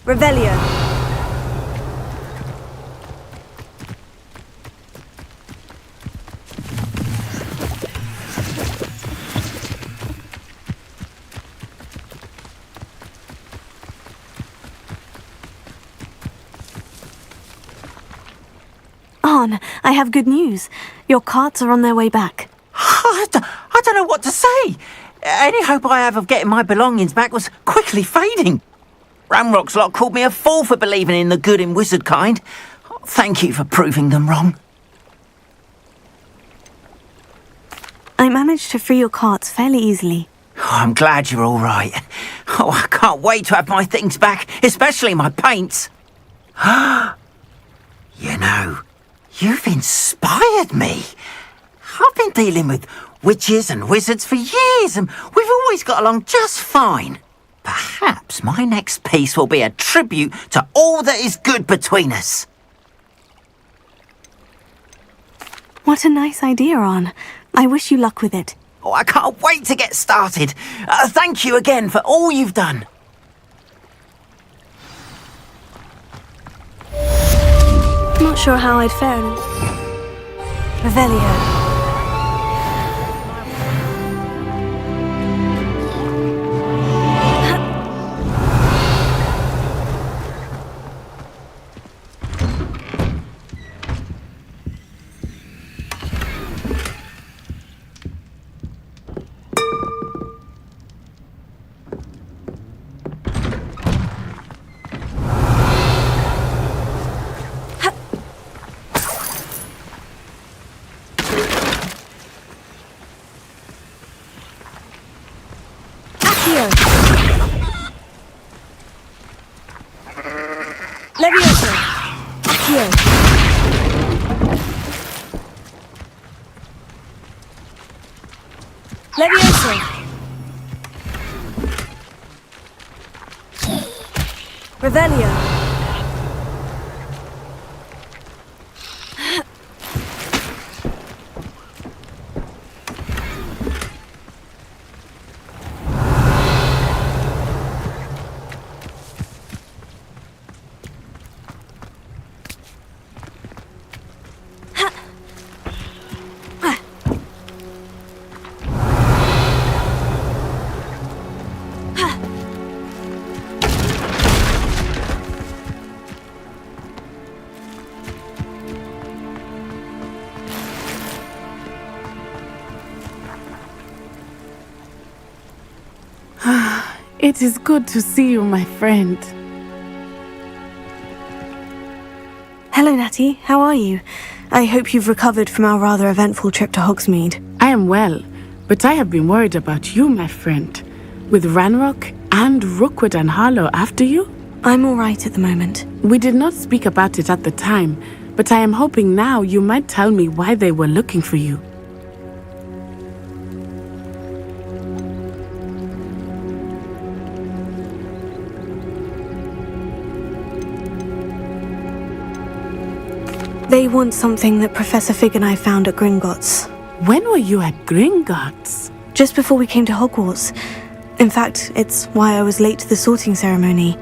Revelio. Arn, I have good news. Your carts are on their way back. I don't know what to say. Any hope I have of getting my belongings back was quickly fading. Ranrock's lot called me a fool for believing in the good in wizard kind. Thank you for proving them wrong. I managed to free your carts fairly easily. Oh, I'm glad you're all right. Oh, I can't wait to have my things back, especially my paints. You know, you've inspired me. I've been dealing with witches and wizards for years, and we've always got along just fine. Perhaps my next piece will be a tribute to all that is good between us. What a nice idea, Arn. I wish you luck with it. Oh, I can't wait to get started. Thank you again for all you've done. Not sure how I'd fare in Revelio. Levioso. Accio. Levioso. Revelio. It is good to see you, my friend. Hello, Natty. How are you? I hope you've recovered from our rather eventful trip to Hogsmeade. I am well, but I have been worried about you, my friend. With Ranrock and Rookwood and Harlow after you? I'm all right at the moment. We did not speak about it at the time, but I am hoping now you might tell me why they were looking for you. They want something that Professor Fig and I found at Gringotts. When were you at Gringotts? Just before we came to Hogwarts. In fact, it's why I was late to the sorting ceremony.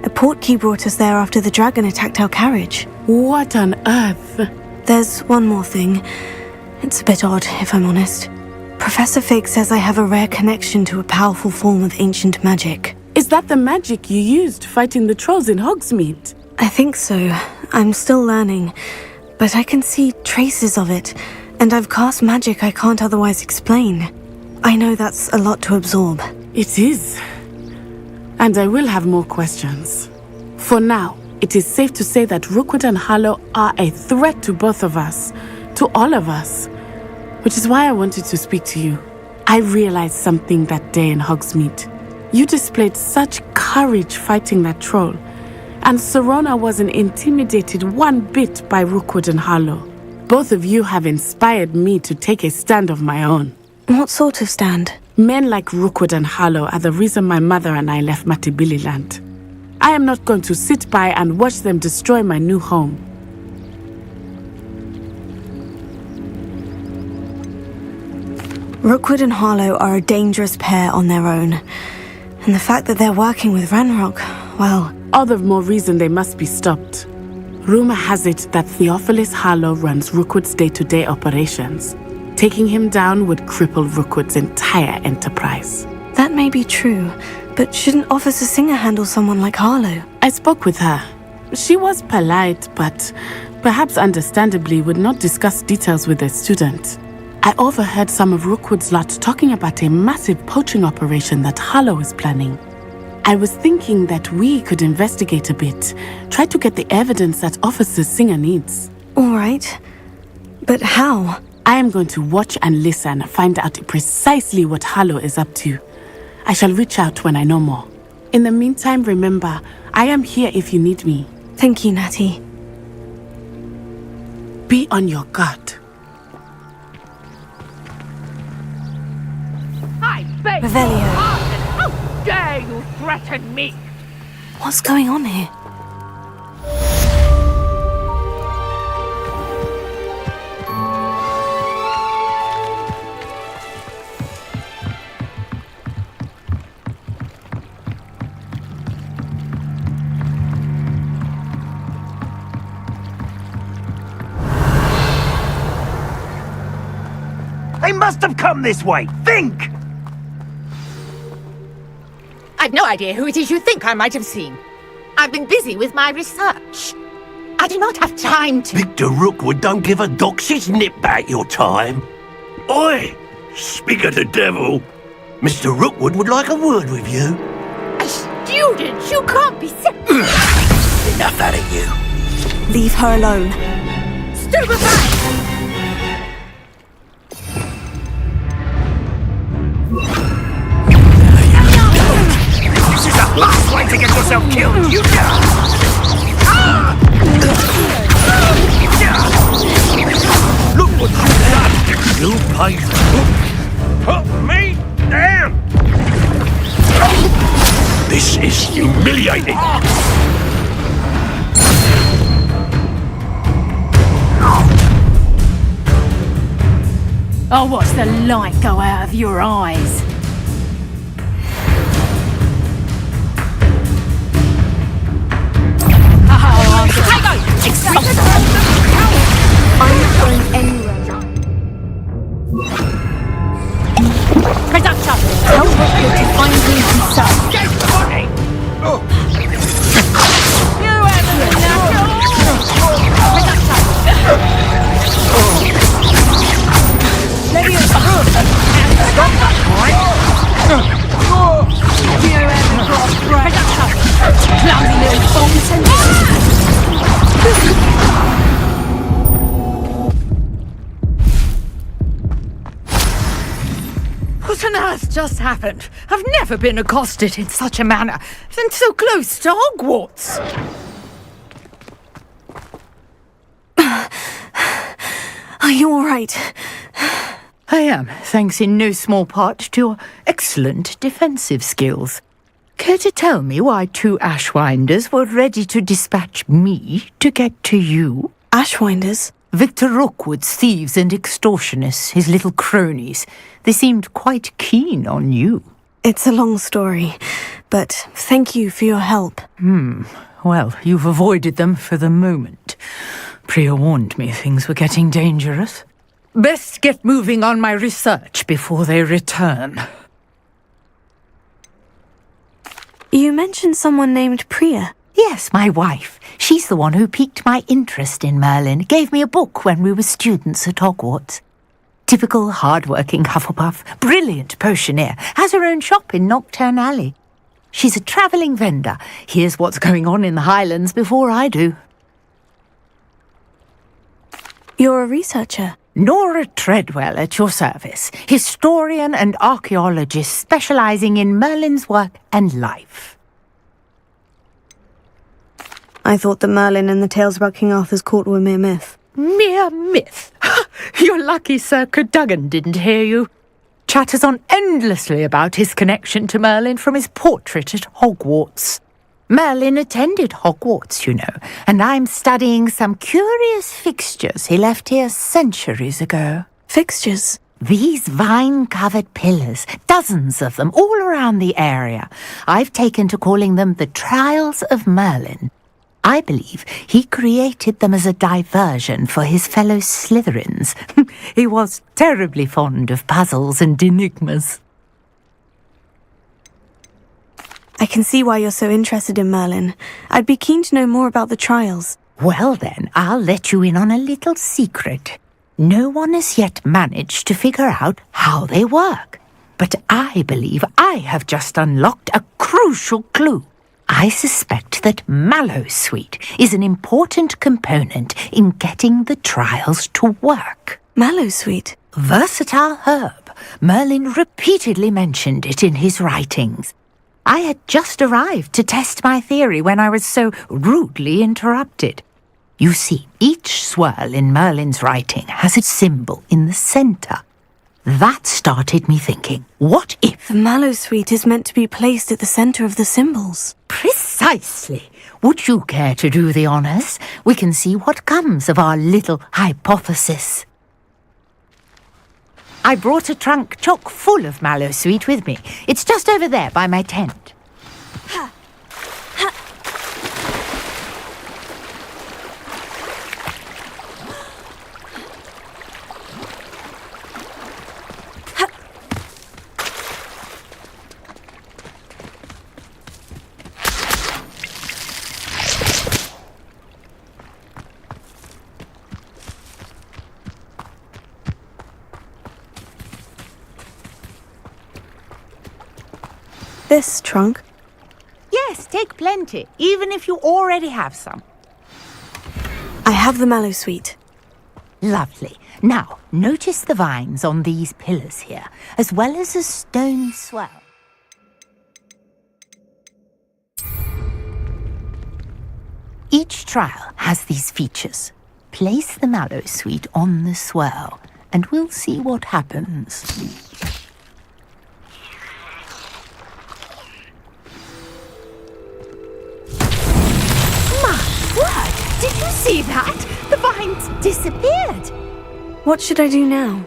A portkey brought us there after the dragon attacked our carriage. What on earth? There's one more thing. It's a bit odd, if I'm honest. Professor Fig says I have a rare connection to a powerful form of ancient magic. Is that the magic you used fighting the trolls in Hogsmeade? I think so. I'm still learning. But I can see traces of it, and I've cast magic I can't otherwise explain. I know that's a lot to absorb. It is. And I will have more questions. For now, it is safe to say that Rookwood and Harlow are a threat to both of us, to all of us. Which is why I wanted to speak to you. I realized something that day in Hogsmeade. You displayed such courage fighting that troll. And Sirona wasn't intimidated one bit by Rookwood and Harlow. Both of you have inspired me to take a stand of my own. What sort of stand? Men like Rookwood and Harlow are the reason my mother and I left Matabeleland. I am not going to sit by and watch them destroy my new home. Rookwood and Harlow are a dangerous pair on their own. And the fact that they're working with Ranrock, well, all the more reason they must be stopped. Rumor has it that Theophilus Harlow runs Rookwood's day-to-day operations. Taking him down would cripple Rookwood's entire enterprise. That may be true, but shouldn't Officer Singer handle someone like Harlow? I spoke with her. She was polite, but perhaps understandably would not discuss details with a student. I overheard some of Rookwood's lot talking about a massive poaching operation that Harlow is planning. I was thinking that we could investigate a bit, try to get the evidence that Officer Singer needs. All right. But how? I am going to watch and listen, find out precisely what Harlow is up to. I shall reach out when I know more. In the meantime, remember, I am here if you need me. Thank you, Natty. Be on your guard. I beg your Revelio. pardon. How dare you threaten me? What's going on here? They must have come this way. Think! I've no idea who it is you think I might have seen. I've been busy with my research. I do not have time to... Victor Rookwood don't give a doxy's nip back your time. Oi! Speak of the devil. Mr. Rookwood would like a word with you. A student? You can't be sick. Enough out of you. Leave her alone. Stupefy! This is the last way to get yourself killed, you know! Look what you've done! You pay for it. Put me down! This is humiliating! I'll watch the light go out of your eyes. I'm not going anywhere. Production! Tell Rookwood to find me himself. What on earth just happened? I've never been accosted in such a manner, and so close to Hogwarts. Are you all right? I am, thanks in no small part to your excellent defensive skills. Care to tell me why two Ashwinders were ready to dispatch me to get to you? Ashwinders? Victor Rookwood's thieves and extortionists, his little cronies. They seemed quite keen on you. It's a long story, but thank you for your help. Well, you've avoided them for the moment. Priya warned me things were getting dangerous. Best get moving on my research before they return. You mentioned someone named Priya. Yes, my wife. She's the one who piqued my interest in Merlin, gave me a book when we were students at Hogwarts. Typical hard-working Hufflepuff, brilliant potioneer, has her own shop in Knockturn Alley. She's a travelling vendor, hears what's going on in the Highlands before I do. You're a researcher. Nora Treadwell at your service, historian and archaeologist specialising in Merlin's work and life. I thought that Merlin and the tales about King Arthur's court were mere myth. Mere myth. You're lucky Sir Cadogan didn't hear you. Chatters on endlessly about his connection to Merlin from his portrait at Hogwarts. Merlin attended Hogwarts, you know, and I'm studying some curious fixtures he left here centuries ago. Fixtures? These vine-covered pillars, dozens of them, all around the area. I've taken to calling them the Trials of Merlin. I believe he created them as a diversion for his fellow Slytherins. He was terribly fond of puzzles and enigmas. I can see why you're so interested in Merlin. I'd be keen to know more about the trials. Well then, I'll let you in on a little secret. No one has yet managed to figure out how they work. But I believe I have just unlocked a crucial clue. I suspect that Mallowsweet is an important component in getting the trials to work. Mallowsweet? Versatile herb. Merlin repeatedly mentioned it in his writings. I had just arrived to test my theory when I was so rudely interrupted. You see, each swirl in Merlin's writing has a symbol in the centre. That started me thinking, what if... The Mallowsweet is meant to be placed at the centre of the symbols. Precisely. Would you care to do the honours? We can see what comes of our little hypothesis. I brought a trunk chock full of Mallowsweet with me. It's just over there by my tent. This trunk? Yes, take plenty, even if you already have some. I have the Mallowsweet. Lovely. Now, notice the vines on these pillars here, as well as a stone swell. Each trial has these features. Place the Mallowsweet on the swell, and we'll see what happens. Did you see that? The vines disappeared. What should I do now?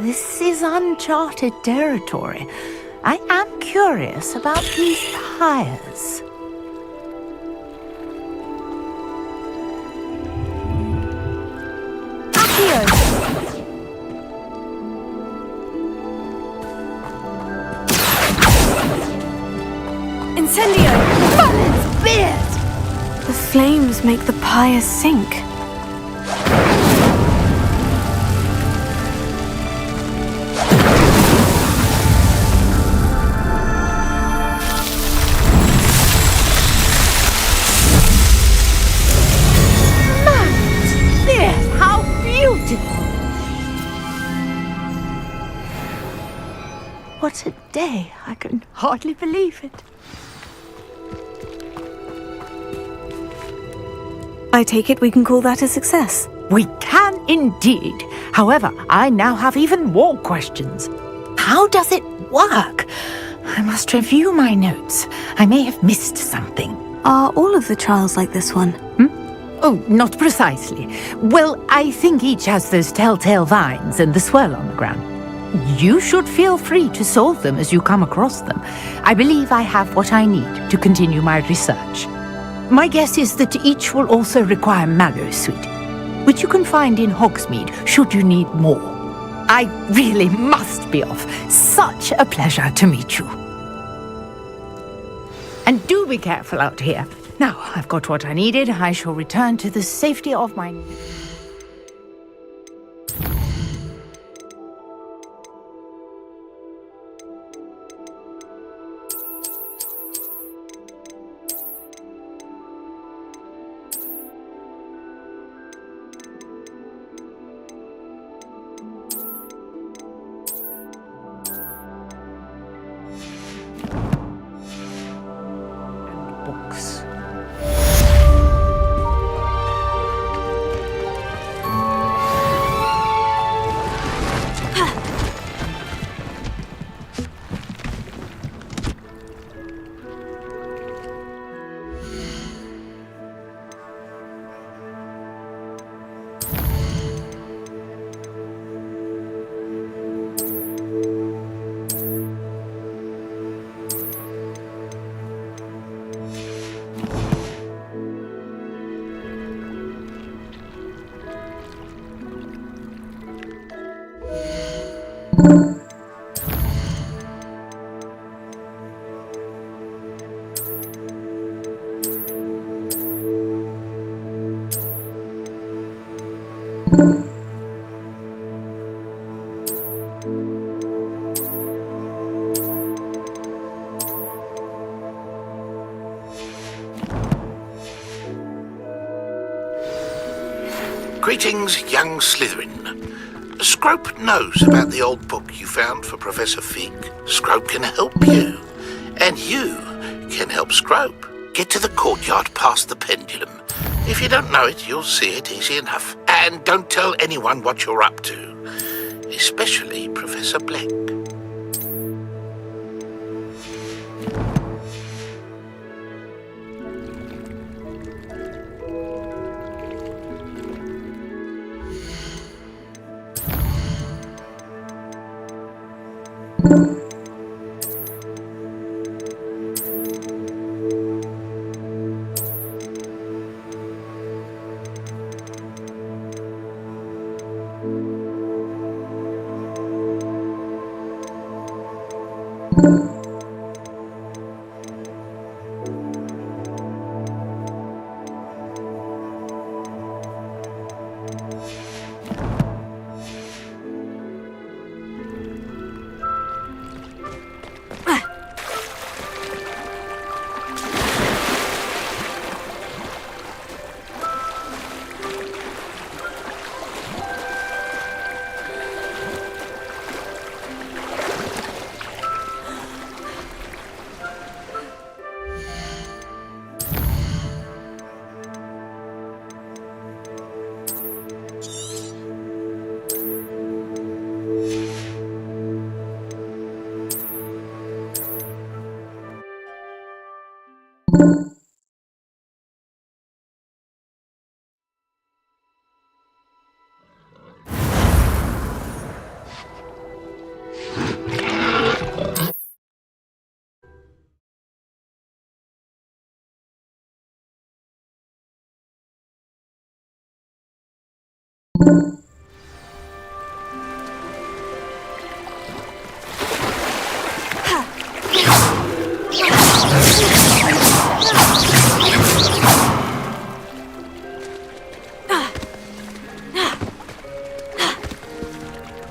This is uncharted territory. I am curious about these pyres. Accio! Incendio! Merlin's beard! The flames make the pyre sink. How beautiful! What a day! I can hardly believe it. I take it we can call that a success. We can indeed. However, I now have even more questions. How does it work? I must review my notes. I may have missed something. Are all of the trials like this one? Oh, not precisely. Well, I think each has those telltale vines and the swirl on the ground. You should feel free to solve them as you come across them. I believe I have what I need to continue my research. My guess is that each will also require Mallowsweet, which you can find in Hogsmeade should you need more. I really must be off. Such a pleasure to meet you. And do be careful out here. Now, I've got what I needed. I shall return to the safety of my... books. Greetings, young Slytherin. Scrope knows about the old book you found for Professor Fig. Scrope can help you. And you can help Scrope. Get to the courtyard past the pendulum. If you don't know it, you'll see it easy enough. And don't tell anyone what you're up to. Especially Professor Black.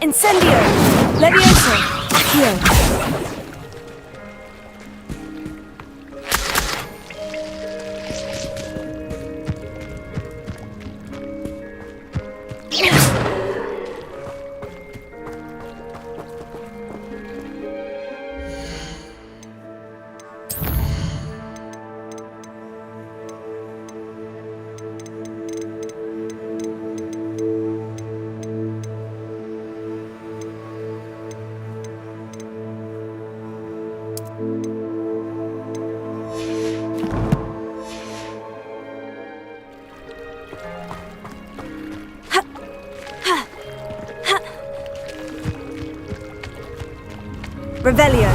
Incendio! Levioso! Accio! Revelio.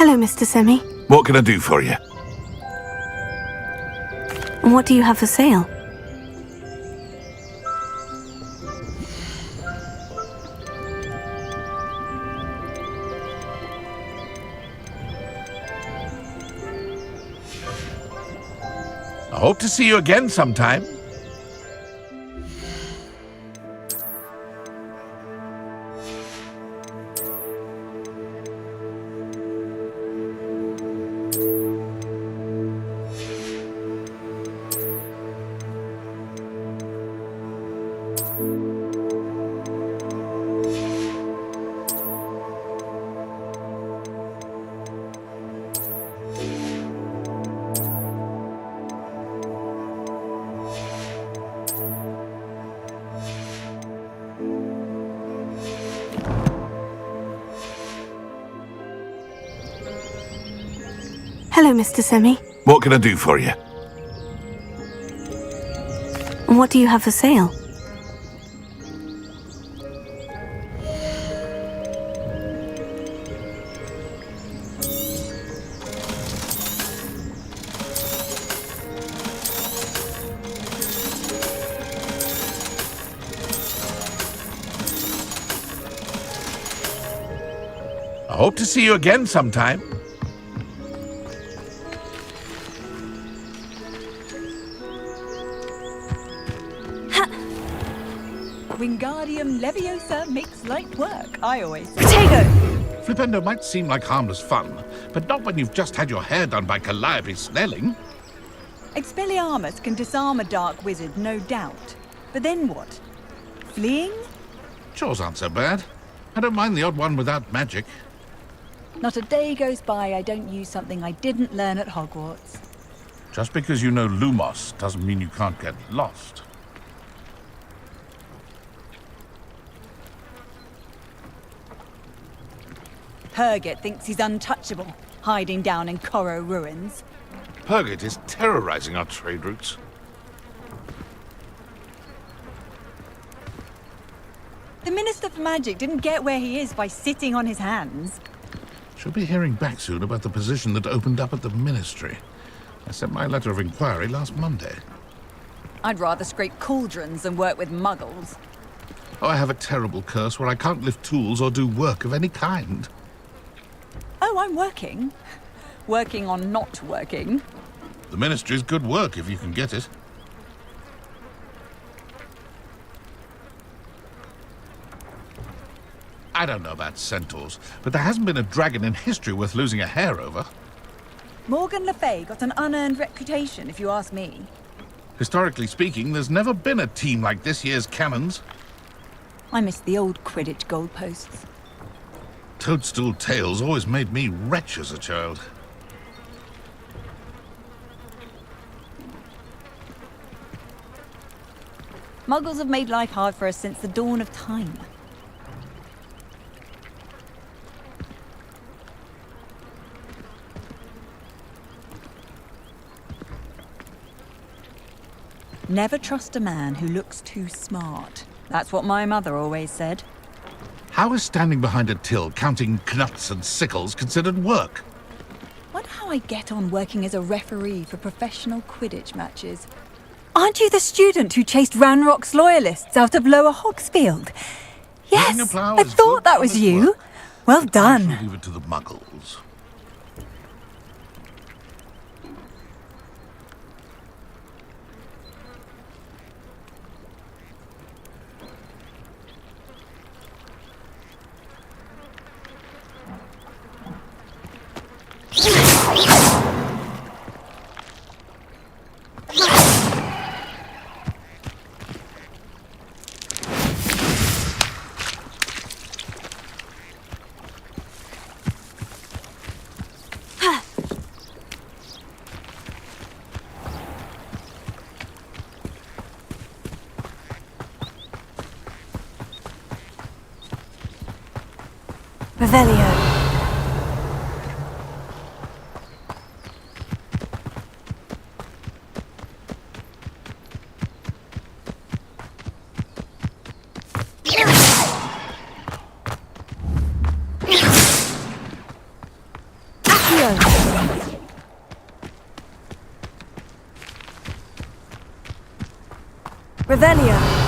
Hello, Mr. Semi. What can I do for you? And what do you have for sale? I hope to see you again sometime. Hello, Mr. Semi. What can I do for you? What do you have for sale? I hope to see you again sometime. Wingardium Leviosa makes light work, I always say. Potato! Flipendo might seem like harmless fun, but not when you've just had your hair done by Calliope Snelling. Expelliarmus can disarm a dark wizard, no doubt. But then what? Fleeing? Chores aren't so bad. I don't mind the odd one without magic. Not a day goes by I don't use something I didn't learn at Hogwarts. Just because you know Lumos doesn't mean you can't get lost. Purgit thinks he's untouchable, hiding down in Corro ruins. Purgit is terrorizing our trade routes. The Minister for Magic didn't get where he is by sitting on his hands. Should be hearing back soon about the position that opened up at the Ministry. I sent my letter of inquiry last Monday. I'd rather scrape cauldrons than work with muggles. Oh, I have a terrible curse where I can't lift tools or do work of any kind. Oh, I'm working. Working on not working. The Ministry's good work if you can get it. I don't know about centaurs, but there hasn't been a dragon in history worth losing a hair over. Morgan Le Fay got an unearned reputation, if you ask me. Historically speaking, there's never been a team like this year's Cannons. I miss the old Quidditch goalposts. Toadstool tales always made me wretch as a child. Muggles have made life hard for us since the dawn of time. Never trust a man who looks too smart. That's what my mother always said. How is standing behind a till counting knuts and sickles considered work? Wonder how I get on working as a referee for professional Quidditch matches. Aren't you the student who chased Ranrock's loyalists out of Lower Hogsfield? Yes, Using a plough I is thought good, that was honest you. work. Well I done. shall leave it to the muggles. Revelio. Revelio.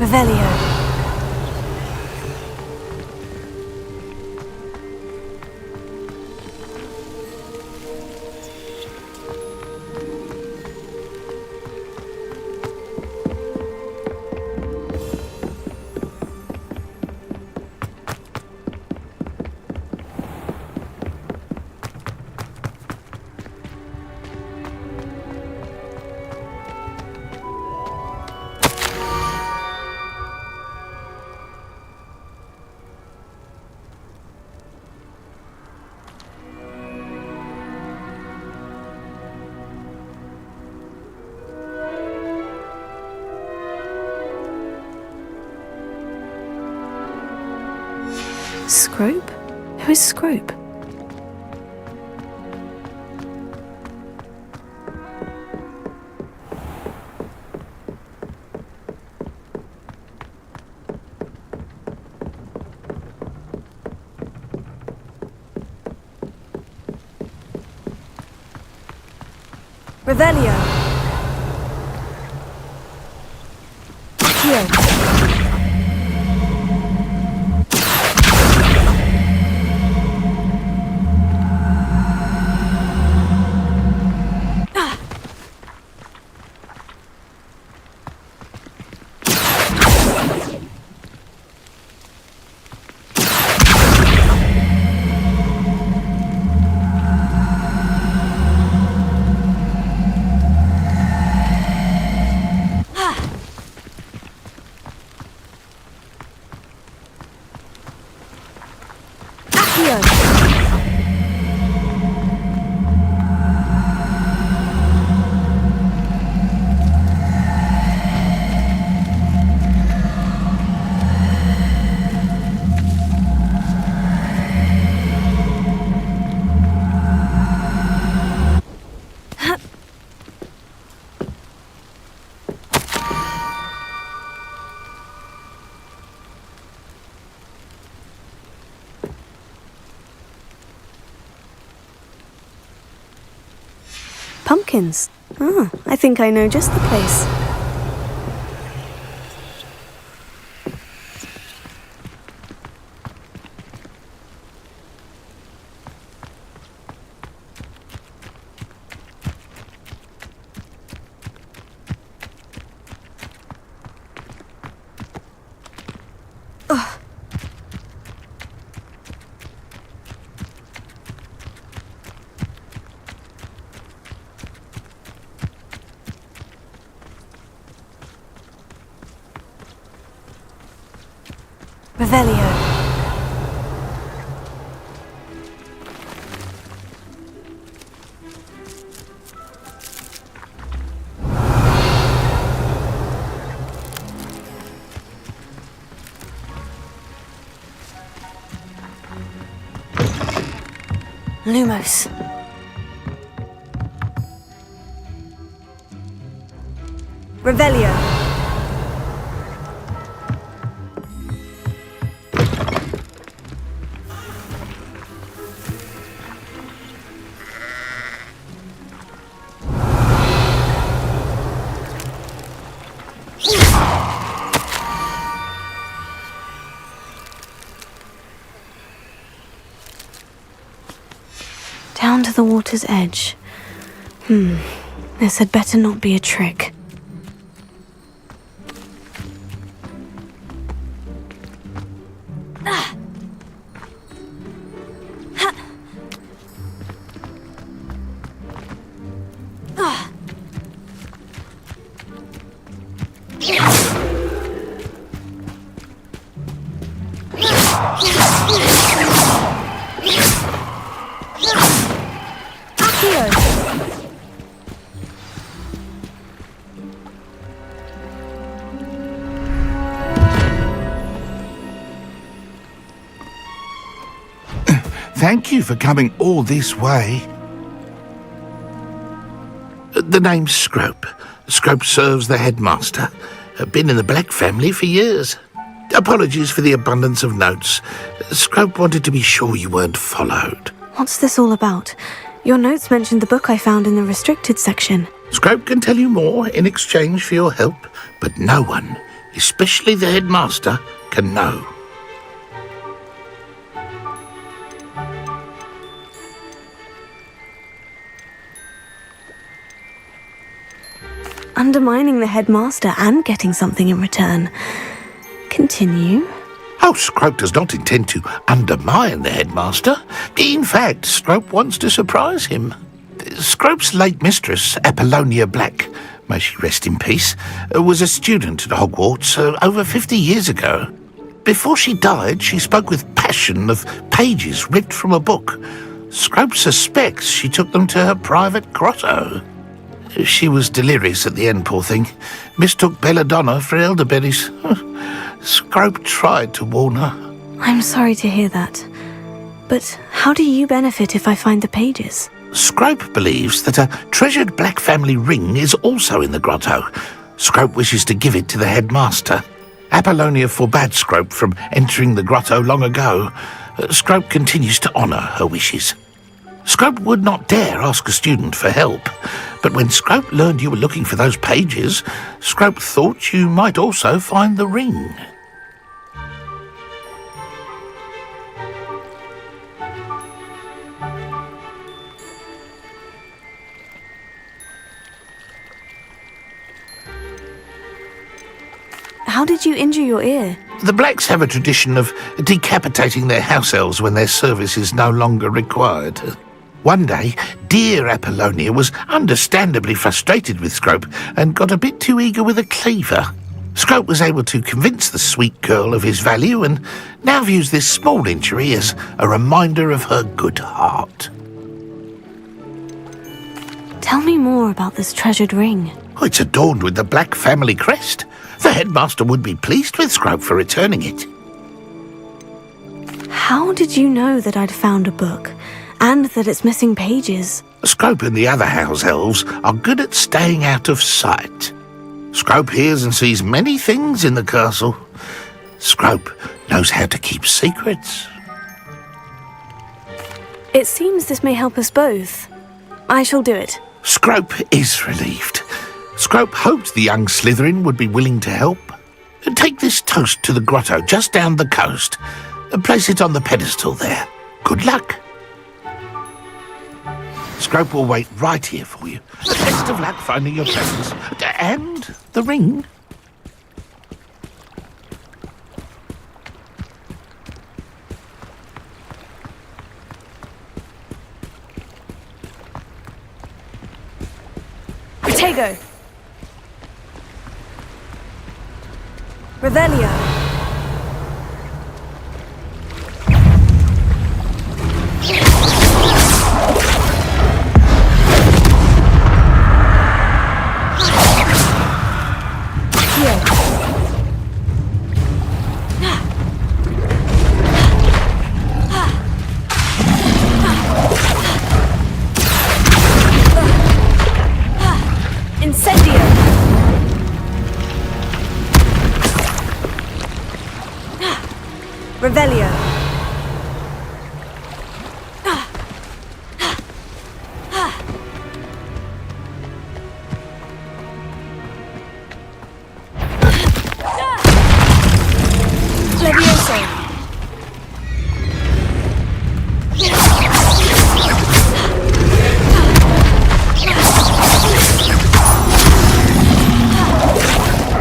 Revelio. Scrope? Who is Scrope? Revelio. Here. Pumpkins. Ah, I think I know just the place. Revelio. Lumos. Revelio. Down to the water's edge. This had better not be a trick. Thank you for coming all this way. The name's Scrope. Scrope serves the headmaster. Been in the Black family for years. Apologies for the abundance of notes. Scrope wanted to be sure you weren't followed. What's this all about? Your notes mentioned the book I found in the restricted section. Scrope can tell you more in exchange for your help, but no one especially the headmaster, can know. Undermining the headmaster and getting something in return. Continue. Oh, Scrope does not intend to undermine the headmaster. In fact, Scrope wants to surprise him. Scrope's late mistress, Apollonia Black, may she rest in peace, was a student at Hogwarts over 50 years ago. Before she died, she spoke with passion of pages ripped from a book. Scrope suspects she took them to her private grotto. She was delirious at the end, poor thing. Mistook belladonna for elderberries. Scrope tried to warn her. I'm sorry to hear that. But how do you benefit if I find the pages? Scrope believes that a treasured Black family ring is also in the grotto. Scrope wishes to give it to the headmaster. Apollonia forbade Scrope from entering the grotto long ago. Scrope continues to honour her wishes. Scrope would not dare ask a student for help, but when Scrope learned you were looking for those pages, Scrope thought you might also find the ring. How did you injure your ear? The Blacks have a tradition of decapitating their house elves when their service is no longer required. One day, dear Apollonia was understandably frustrated with Scrope and got a bit too eager with a cleaver. Scrope was able to convince the sweet girl of his value and now views this small injury as a reminder of her good heart. Tell me more about this treasured ring. Oh, it's adorned with the Black family crest. The headmaster would be pleased with Scrope for returning it. How did you know that I'd found a book, and that it's missing pages? Scrope and the other house elves are good at staying out of sight. Scrope hears and sees many things in the castle. Scrope knows how to keep secrets. It seems this may help us both. I shall do it. Scrope is relieved. Scrope hoped the young Slytherin would be willing to help. Take this toast to the grotto just down the coast and place it on the pedestal there. Good luck. Scrope will wait right here for you. Best of luck finding your presents. And the ring. Protego! Revelio! Incendio! Revelio! Levioso!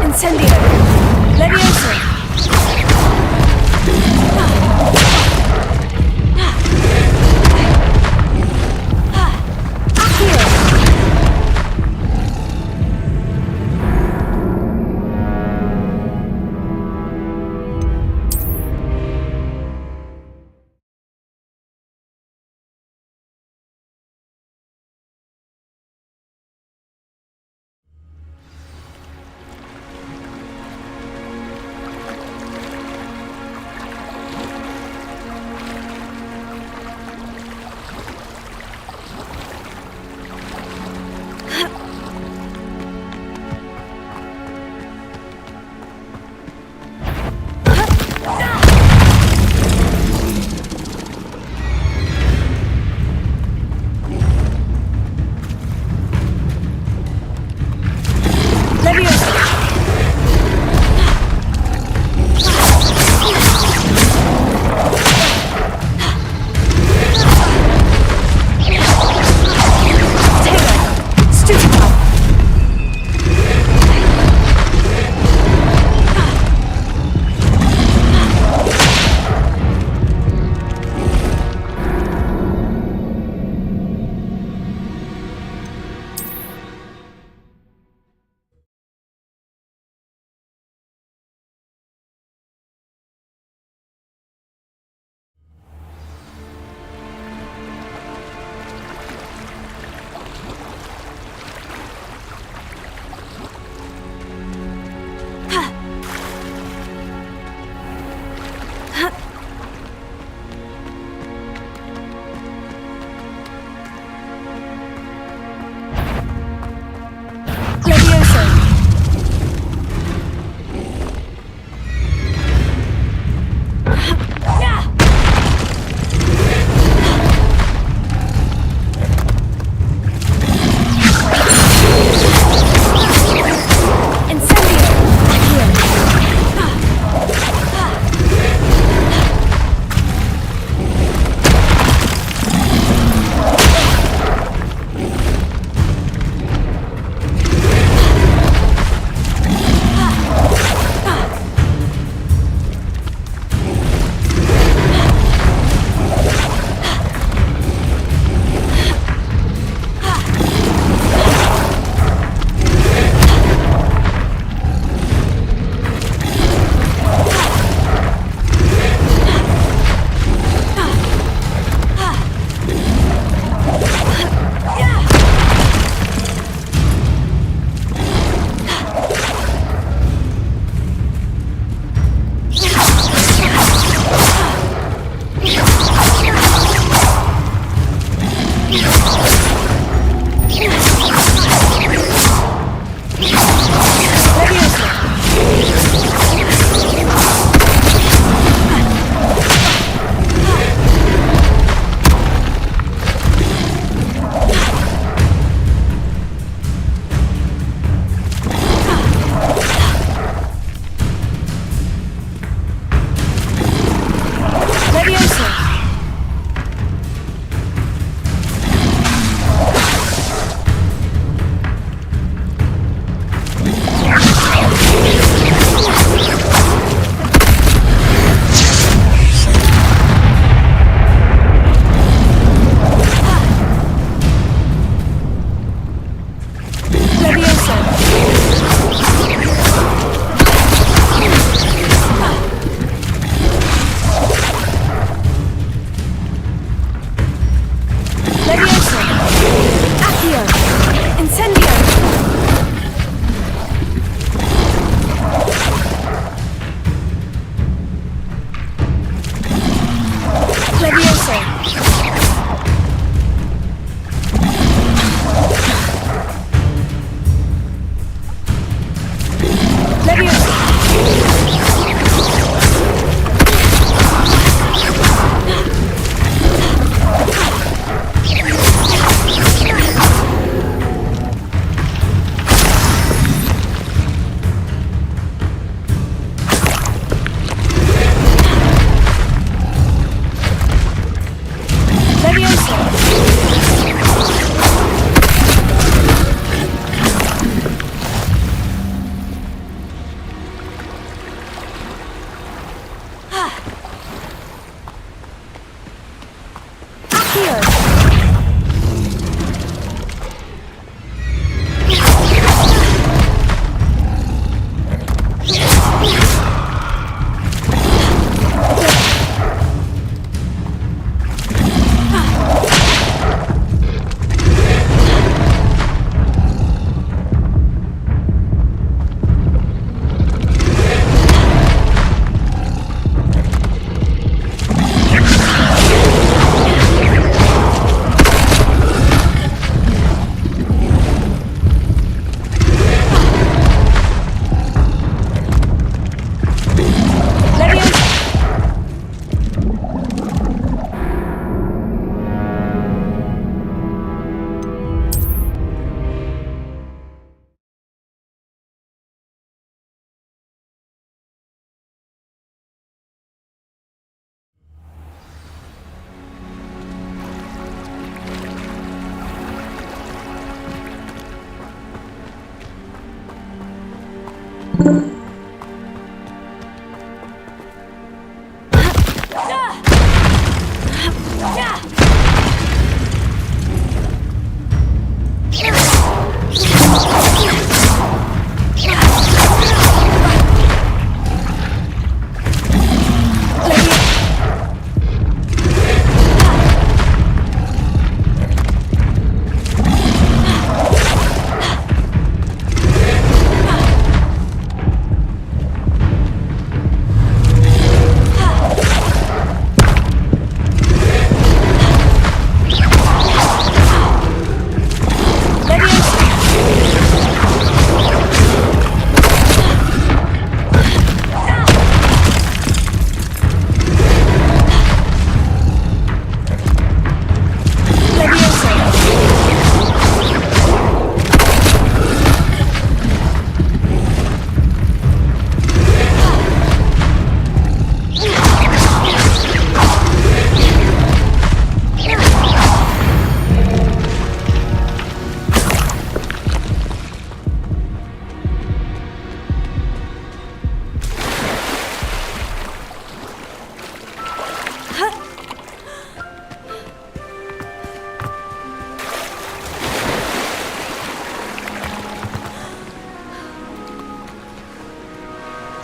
Incendio! Levioso!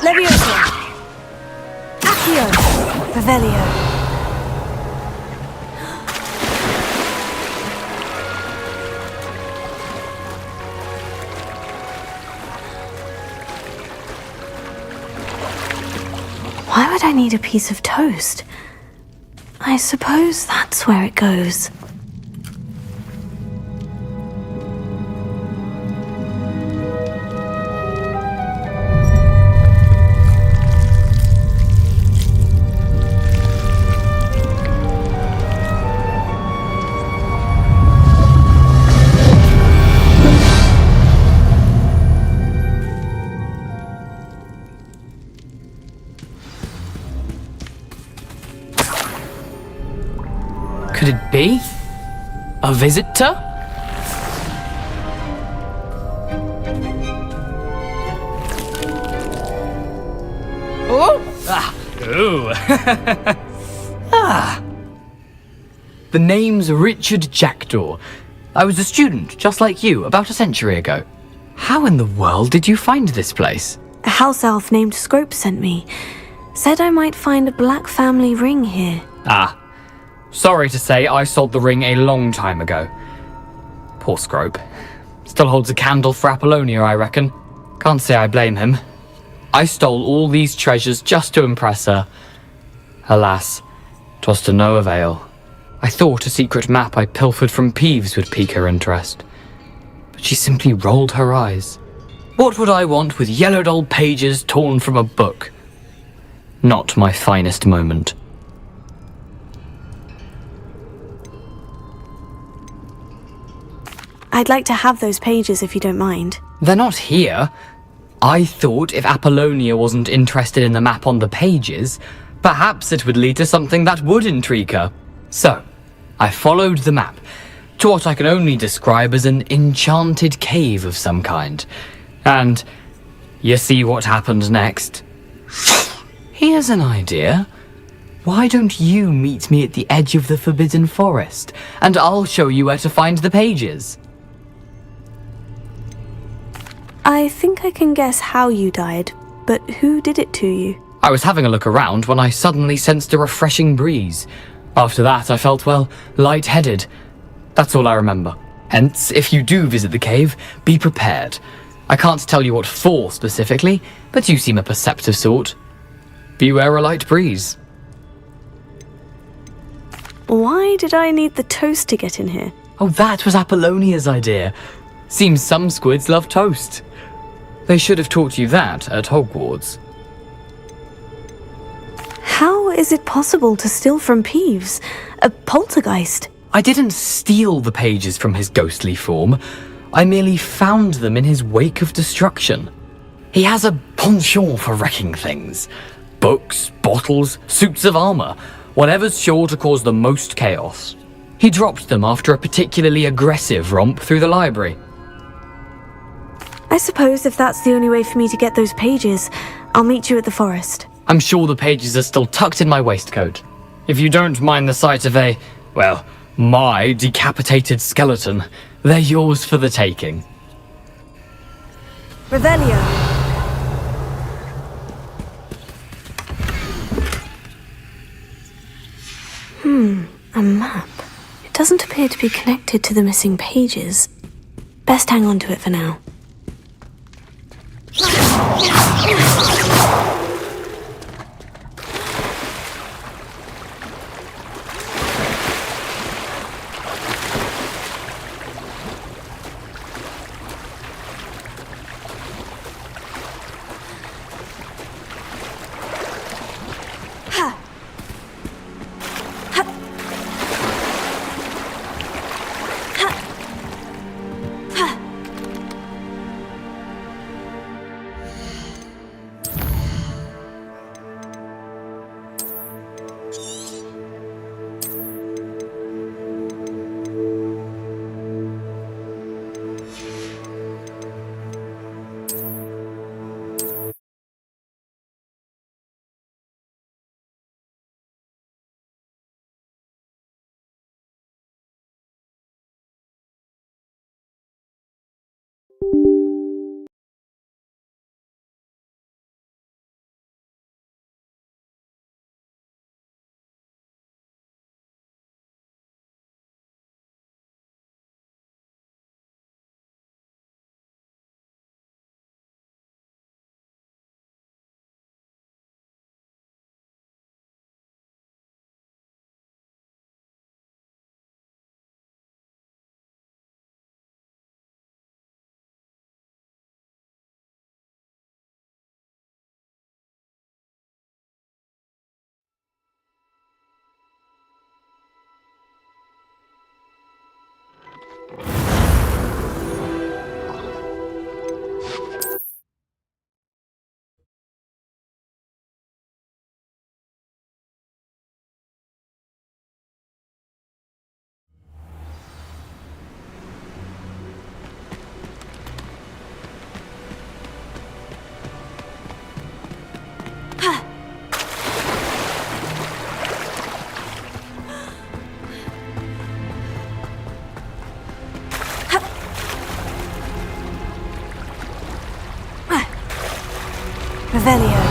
Leviosa! Accio! Revelio! Why would I need a piece of toast? I suppose that's where it goes. Could it be? A visitor? Oh! Ah! Ooh! Ah! The name's Richard Jackdaw. I was a student, just like you, about a century ago. How in the world did you find this place? A house elf named Scrope sent me. Said I might find a black family ring here. Ah. Sorry to say, I sold the ring a long time ago. Poor Scrope. Still holds a candle for Apollonia, I reckon. Can't say I blame him. I stole all these treasures just to impress her. Alas, 'twas to no avail. I thought a secret map I pilfered from Peeves would pique her interest. But she simply rolled her eyes. What would I want with yellowed old pages torn from a book? Not my finest moment. I'd like to have those pages if you don't mind. They're not here. I thought if Apollonia wasn't interested in the map on the pages, perhaps it would lead to something that would intrigue her. So, I followed the map to what I can only describe as an enchanted cave of some kind. And you see what happened next. Here's an idea. Why don't you meet me at the edge of the Forbidden Forest, and I'll show you where to find the pages. I think I can guess how you died, but who did it to you? I was having a look around when I suddenly sensed a refreshing breeze. After that, I felt, well, lightheaded. That's all I remember. Hence, if you do visit the cave, be prepared. I can't tell you what for specifically, but you seem a perceptive sort. Beware a light breeze. Why did I need the toast to get in here? Oh, that was Apollonia's idea. Seems some squids love toast. They should have taught you that at Hogwarts. How is it possible to steal from Peeves? A poltergeist? I didn't steal the pages from his ghostly form. I merely found them in his wake of destruction. He has a penchant for wrecking things. Books, bottles, suits of armor, whatever's sure to cause the most chaos. He dropped them after a particularly aggressive romp through the library. I suppose if that's the only way for me to get those pages, I'll meet you at the forest. I'm sure the pages are still tucked in my waistcoat. If you don't mind the sight of my decapitated skeleton, they're yours for the taking. Revelio. A map. It doesn't appear to be connected to the missing pages. Best hang on to it for now. Revelio.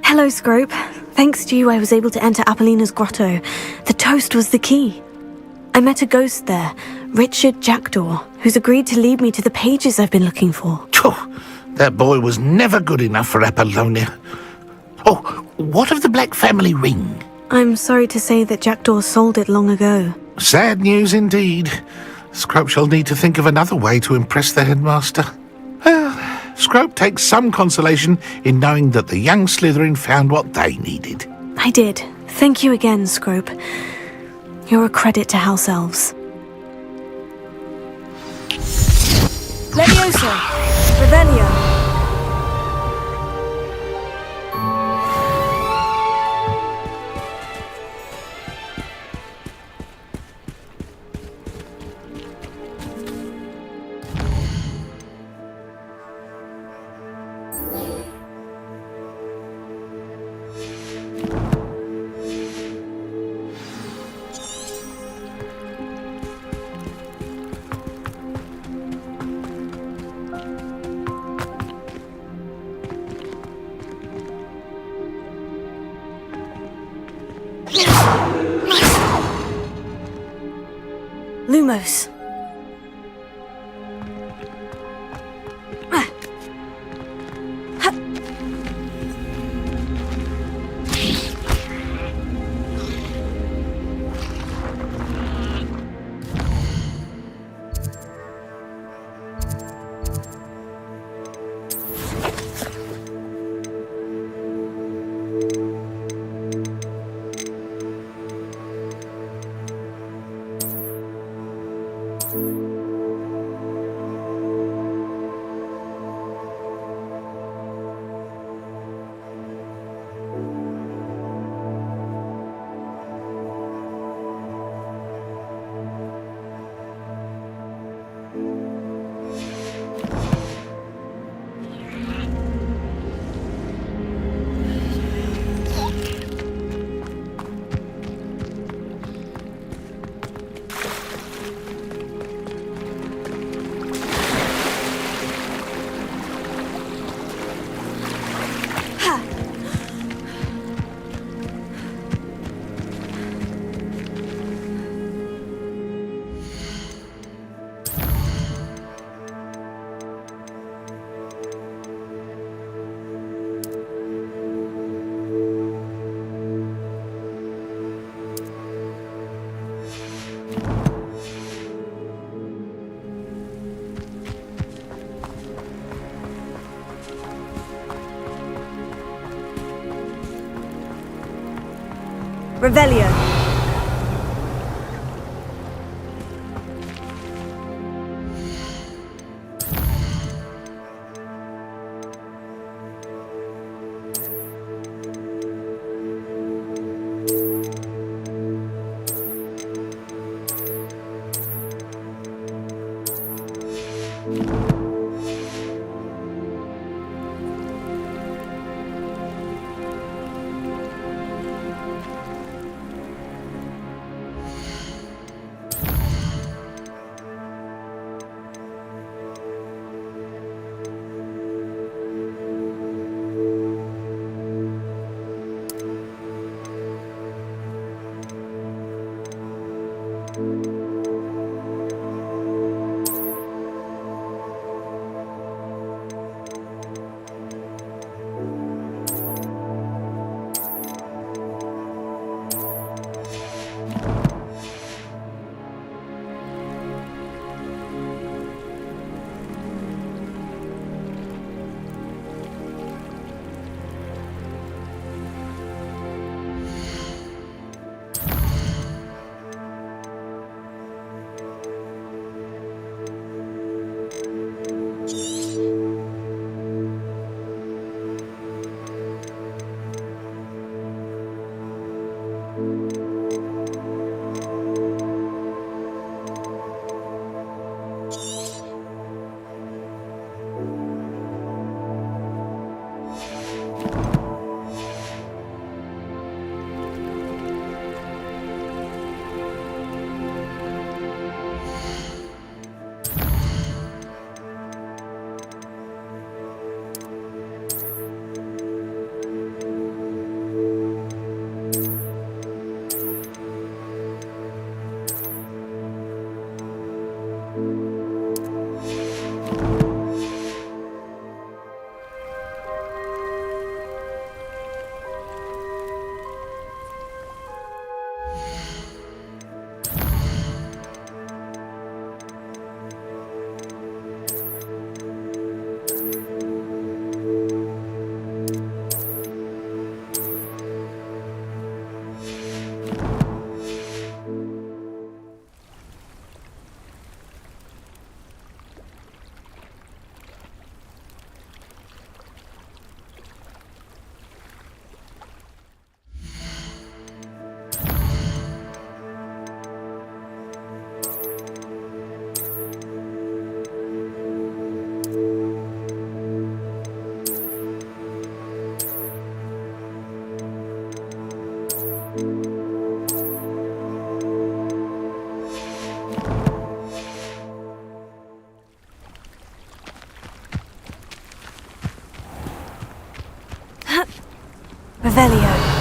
Hello, Scrope. Thanks to you, I was able to enter Apollina's grotto. The toast was the key. I met a ghost there, Richard Jackdaw, who's agreed to lead me to the pages I've been looking for. That boy was never good enough for Apollonia. Oh, what of the Black family ring? I'm sorry to say that Jackdaw sold it long ago. Sad news indeed. Scrope shall need to think of another way to impress the headmaster. Well, Scrope takes some consolation in knowing that the young Slytherin found what they needed. I did. Thank you again, Scrope. You're a credit to House Elves. Levioso! Revelio! Lumos. Revelio. Revelio.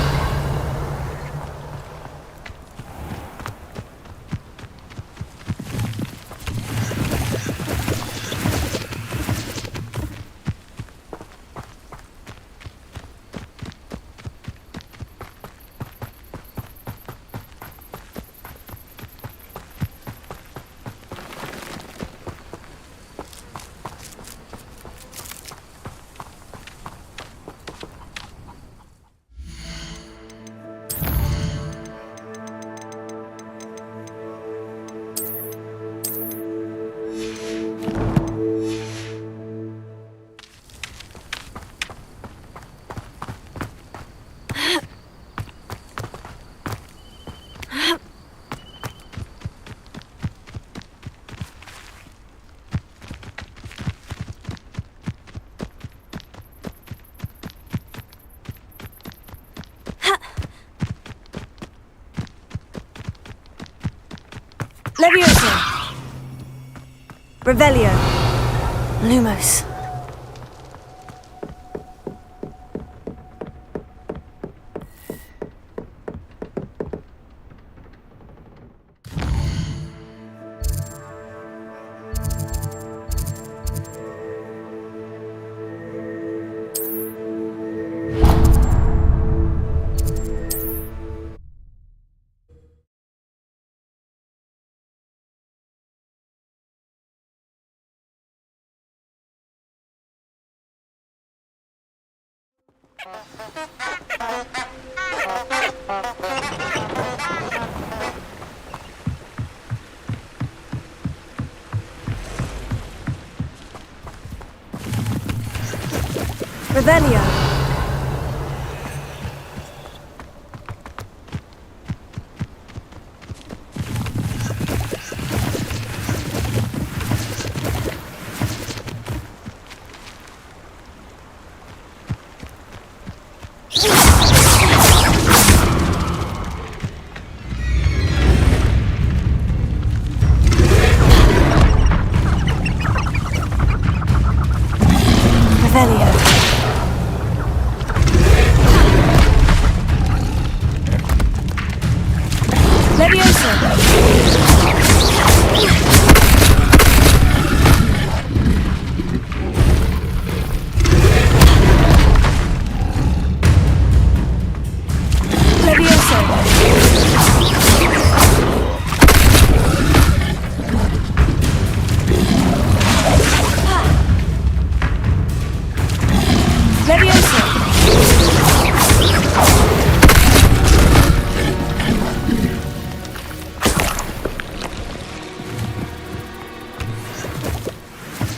Leviosa! Revelio! Lumos. Revelio.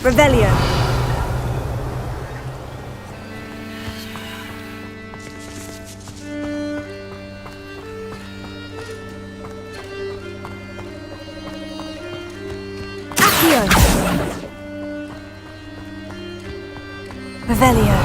Revelio. Accio. Revelio.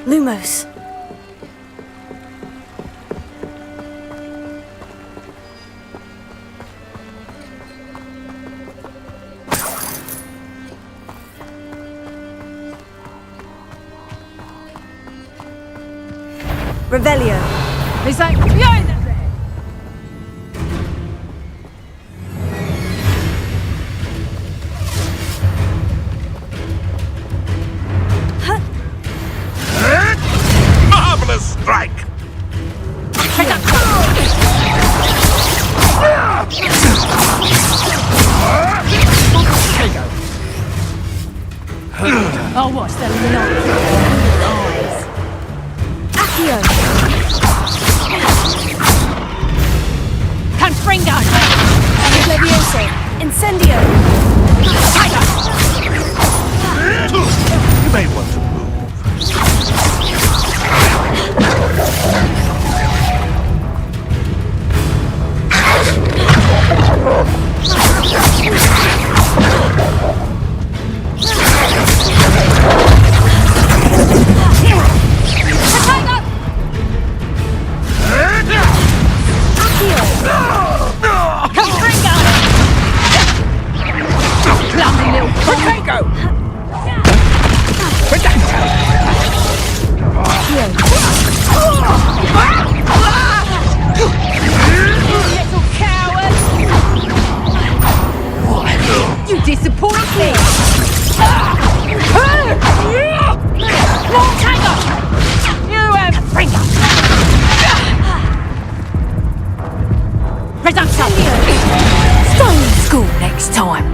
Lumos. Revelio. Is that behind them there? Marvelous strike! I'll watch them light eyes. Accio. Confringo! Levioso. Incendio. You may want to move. You disappoint me! You and Fringo! Presumption! Stay in school next time.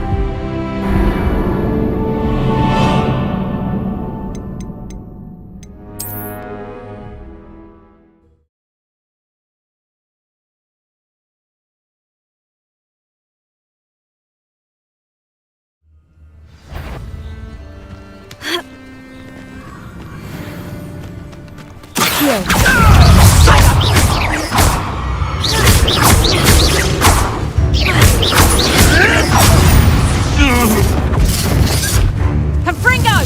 Confringo!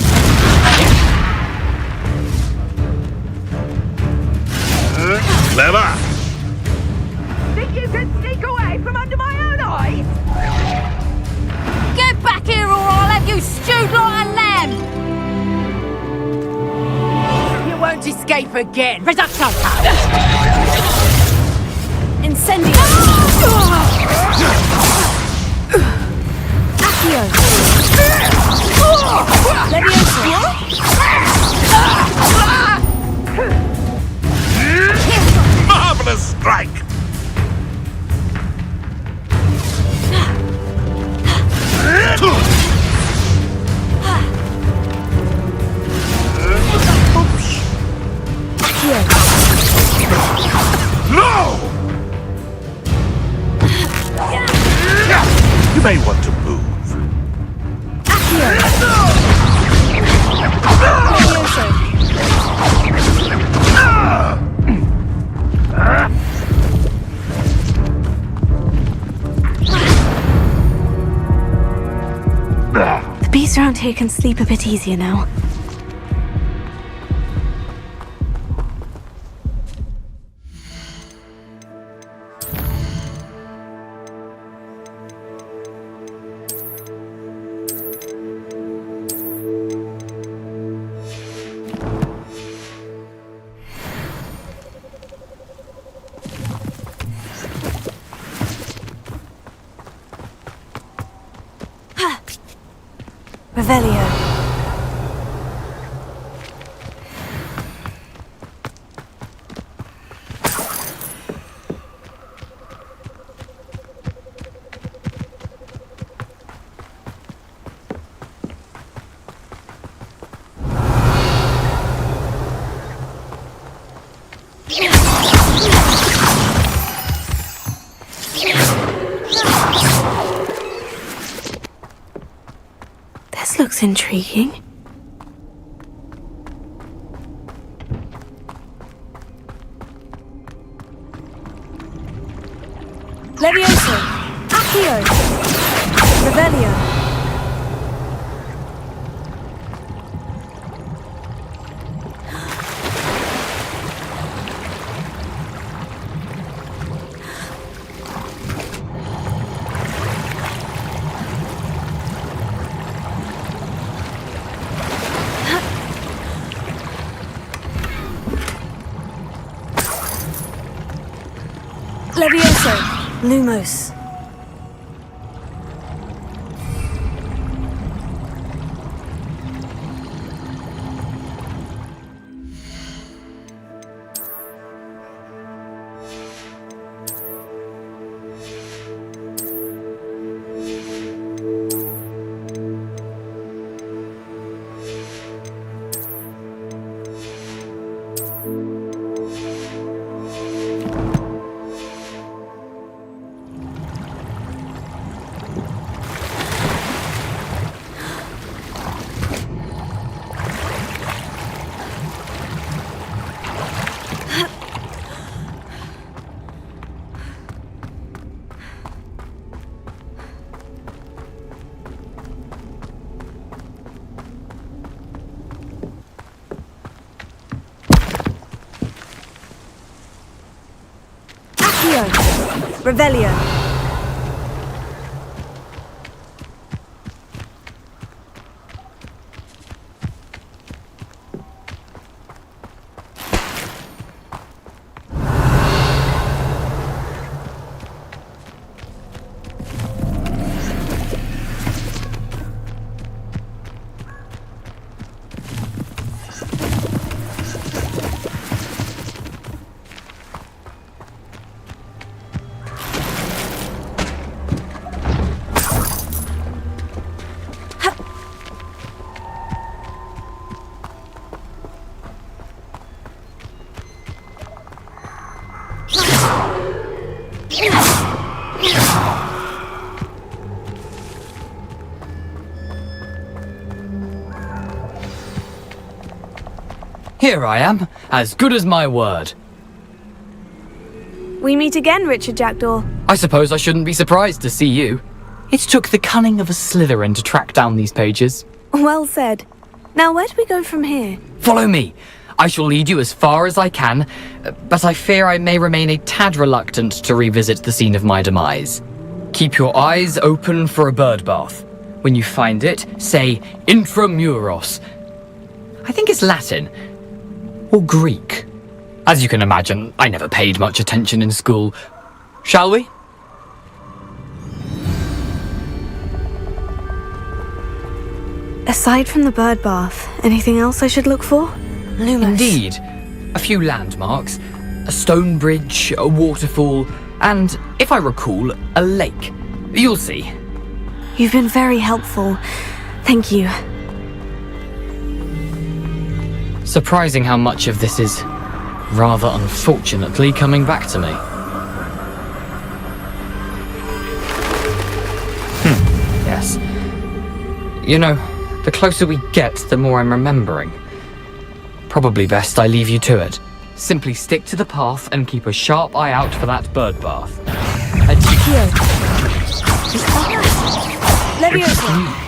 Clever! Think you can sneak away from under my own eyes? Get back here or I'll have you stewed like a lamb! You won't escape again! Presumption! Incendio. may want to move. The beasts around here can sleep a bit easier now. Revelio. This looks intriguing. Levioso! Accio! Revelio! Levioso! Lumos. Revelio! Here I am, as good as my word. We meet again, Richard Jackdaw. I suppose I shouldn't be surprised to see you. It took the cunning of a Slytherin to track down these pages. Well said. Now, where do we go from here? Follow me. I shall lead you as far as I can, but I fear I may remain a tad reluctant to revisit the scene of my demise. Keep your eyes open for a bird bath. When you find it, say Intramuros. I think it's Latin. Or Greek. As you can imagine, I never paid much attention in school. Shall we? Aside from the bird bath, anything else I should look for? Lumos. Indeed. A few landmarks, a stone bridge, a waterfall, and, if I recall, a lake. You'll see. You've been very helpful. Thank you. Surprising how much of this is, rather unfortunately, coming back to me. You know, the closer we get, the more I'm remembering. Probably best I leave you to it. Simply stick to the path and keep a sharp eye out for that bird bath. Here. Leviosa.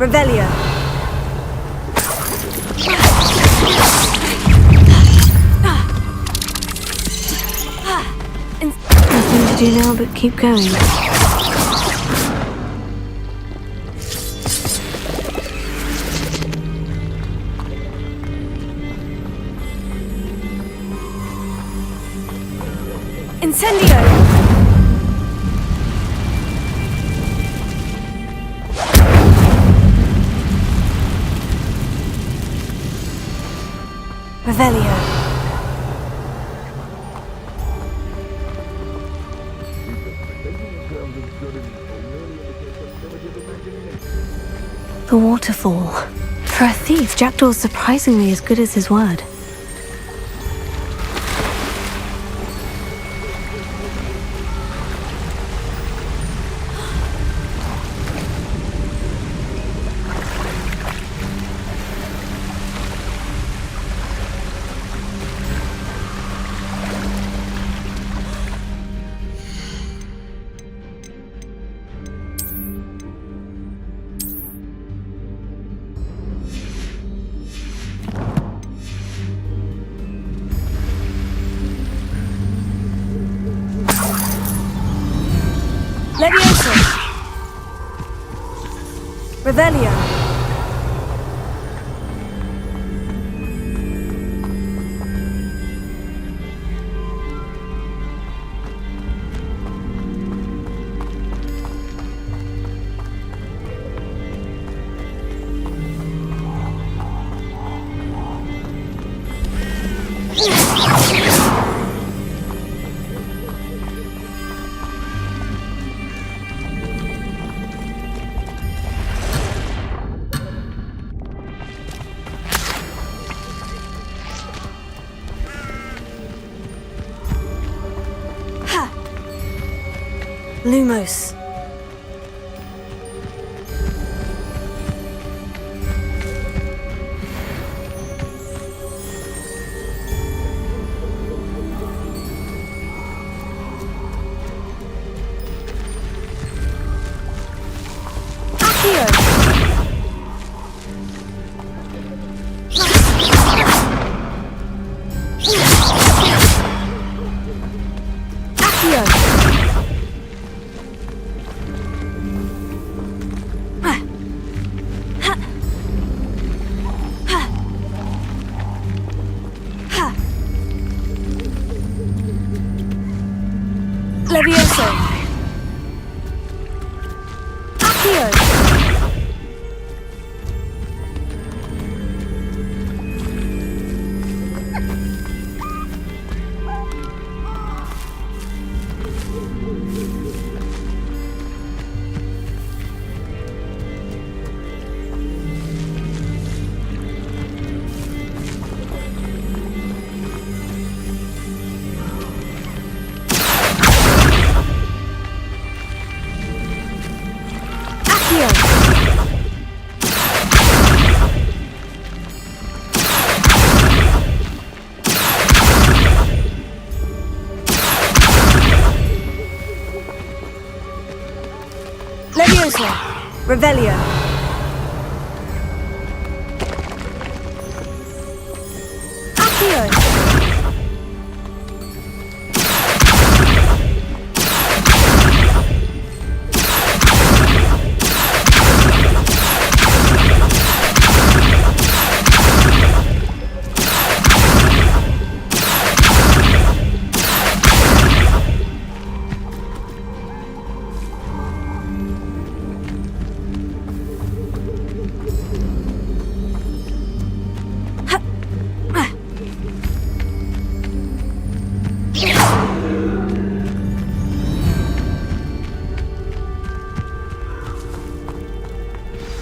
Revelio. Nothing to do now but keep going. Incendio! Revelio. The waterfall. For a thief, Jackdaw's surprisingly as good as his word. Revelio. Lumos. Accio. Accio. Levioso. Accio. Levioso. Revelio. Accio.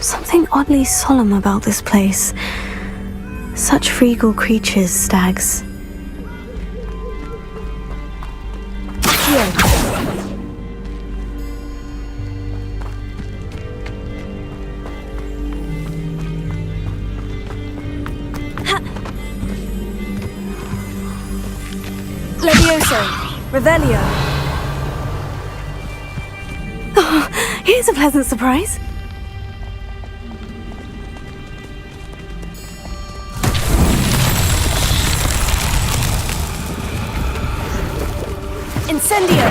Something oddly solemn about this place. Such regal creatures, stags. Accio. Levioso. Revelio. Oh, here's a pleasant surprise. Incendio!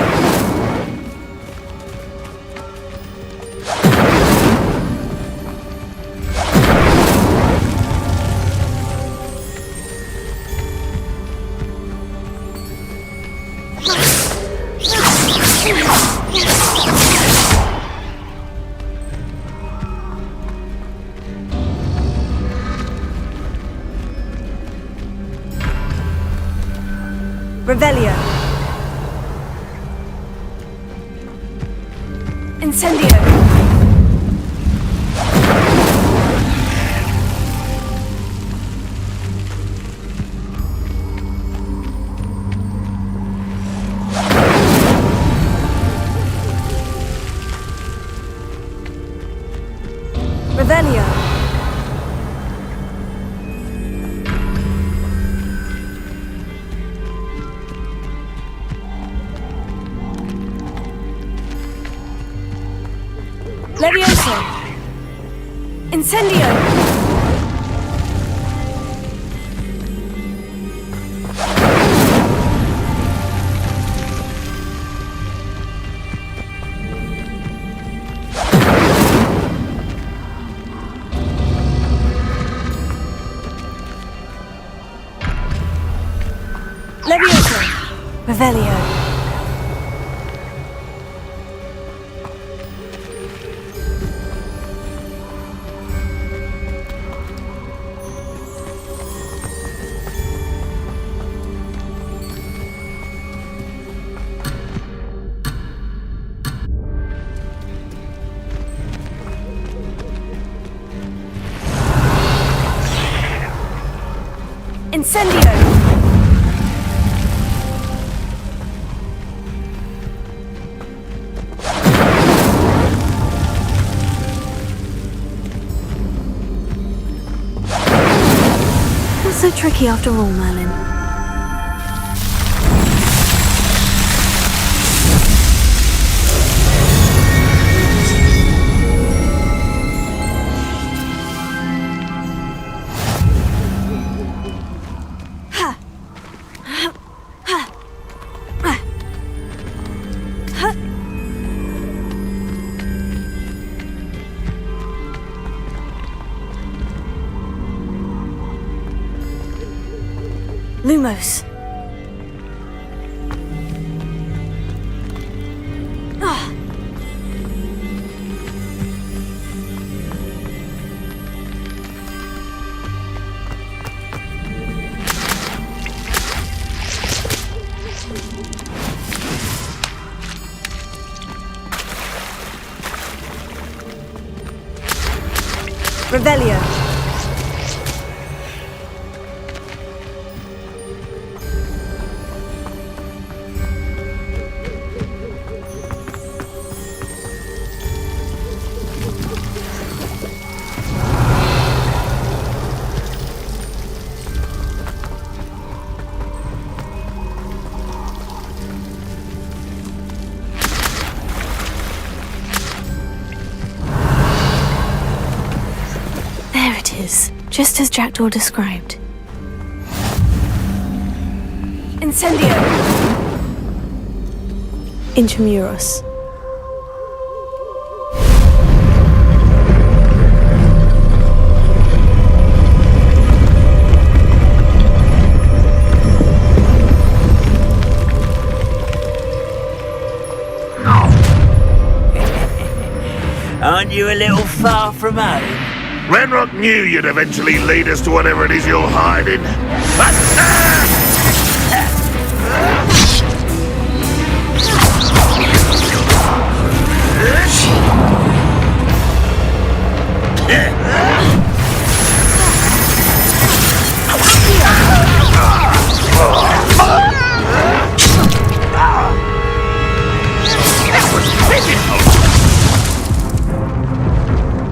Revelio. Incendio. Revelio. Levioso. Incendio. Levioso! Revelio. Incendio! Not so tricky after all, Merlin. Lumos. Revelio. Just as Jackdaw described. Incendio! Intramuros. Aren't you a little far from home? Ranrock knew you'd eventually lead us to whatever it is you're hiding.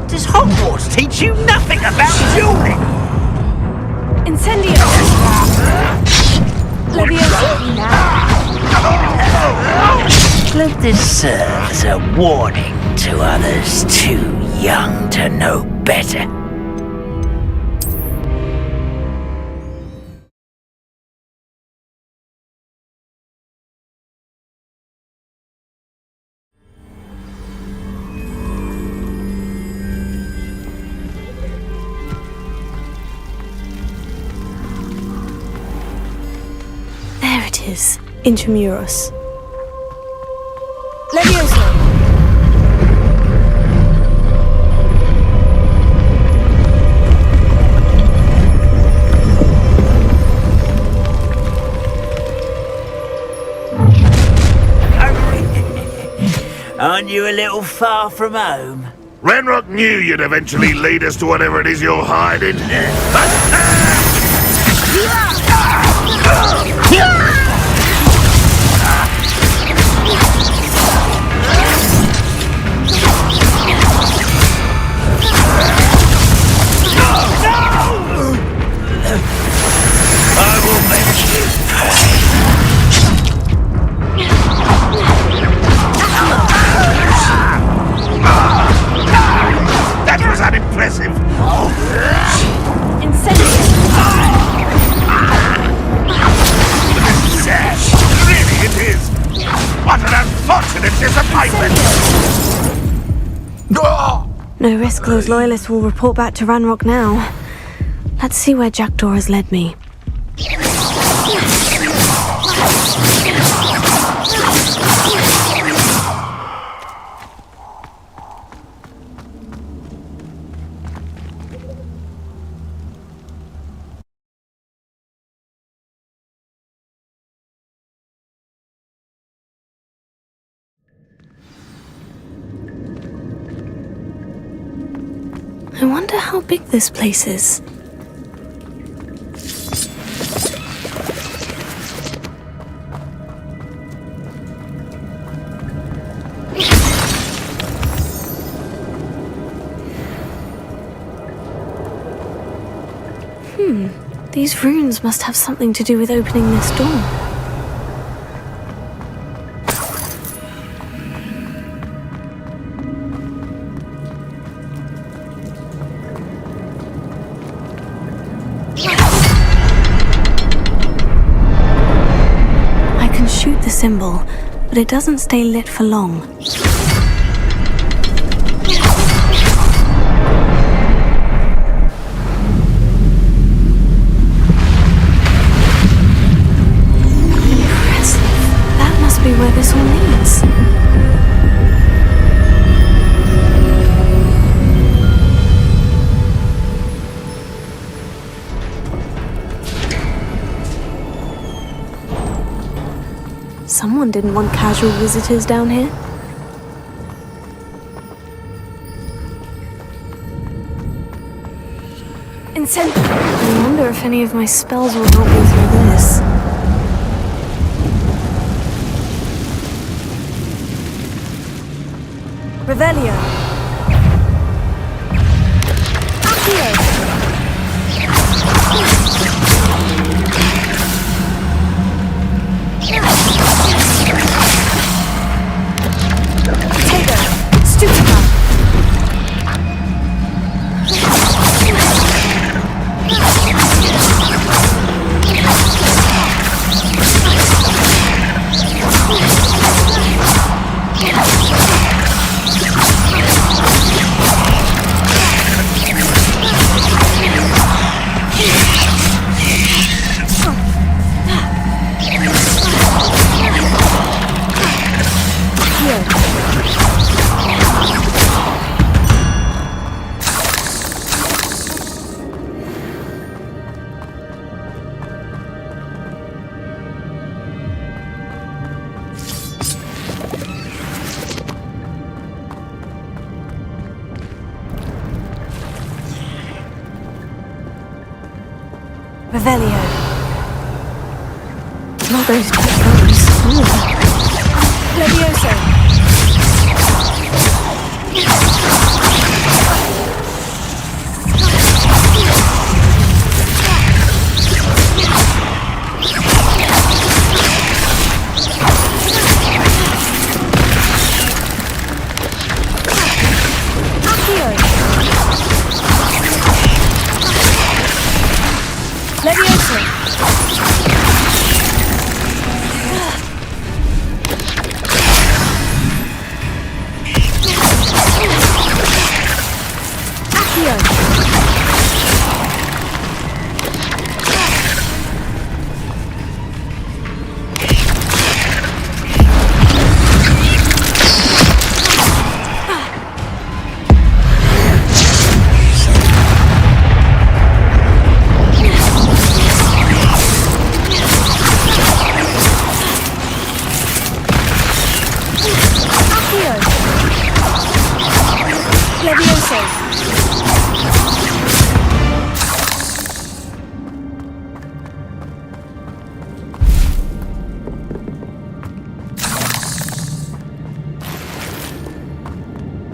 Does Hogwarts teach you nothing about dueling? Incendio! Levioso! Let this serve as a warning to others too young to know better. There it is, Intramuros. Levioso! Aren't you a little far from home? Ranrock knew you'd eventually lead us to whatever it is you're hiding. I will make you pay. That was unimpressive. Incendio! Really it is. What an unfortunate disappointment. No risk those loyalists will report back to Ranrock now. Let's see where Jackdaw has led me. I wonder how big this place is. These runes must have something to do with opening this door. I can shoot the symbol, but it doesn't stay lit for long. Where this all leads. Someone didn't want casual visitors down here. I wonder if any of my spells will help me through this. Revelio. Accio. Potato. Stupefy. Revelio. Not those platforms. Levioso.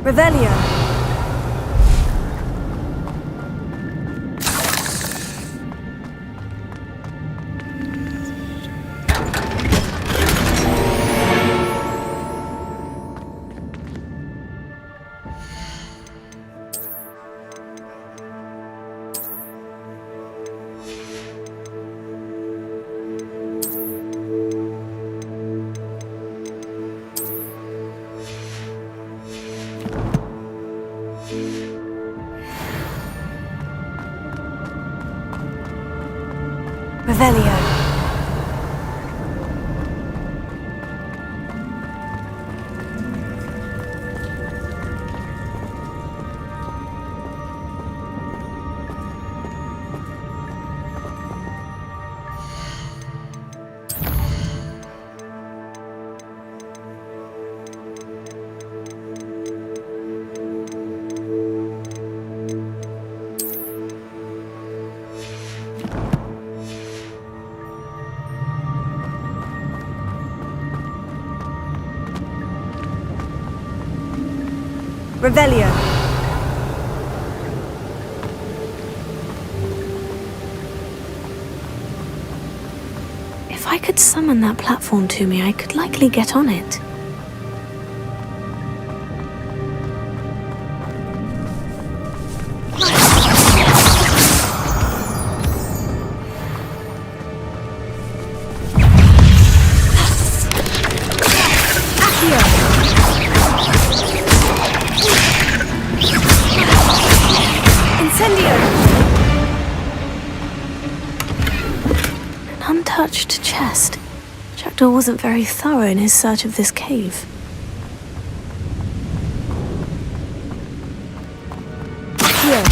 Revelio. Revelio. Revelio. If I could summon that platform to me, I could likely get on it. Untouched chest. Jackdaw wasn't very thorough in his search of this cave. Here.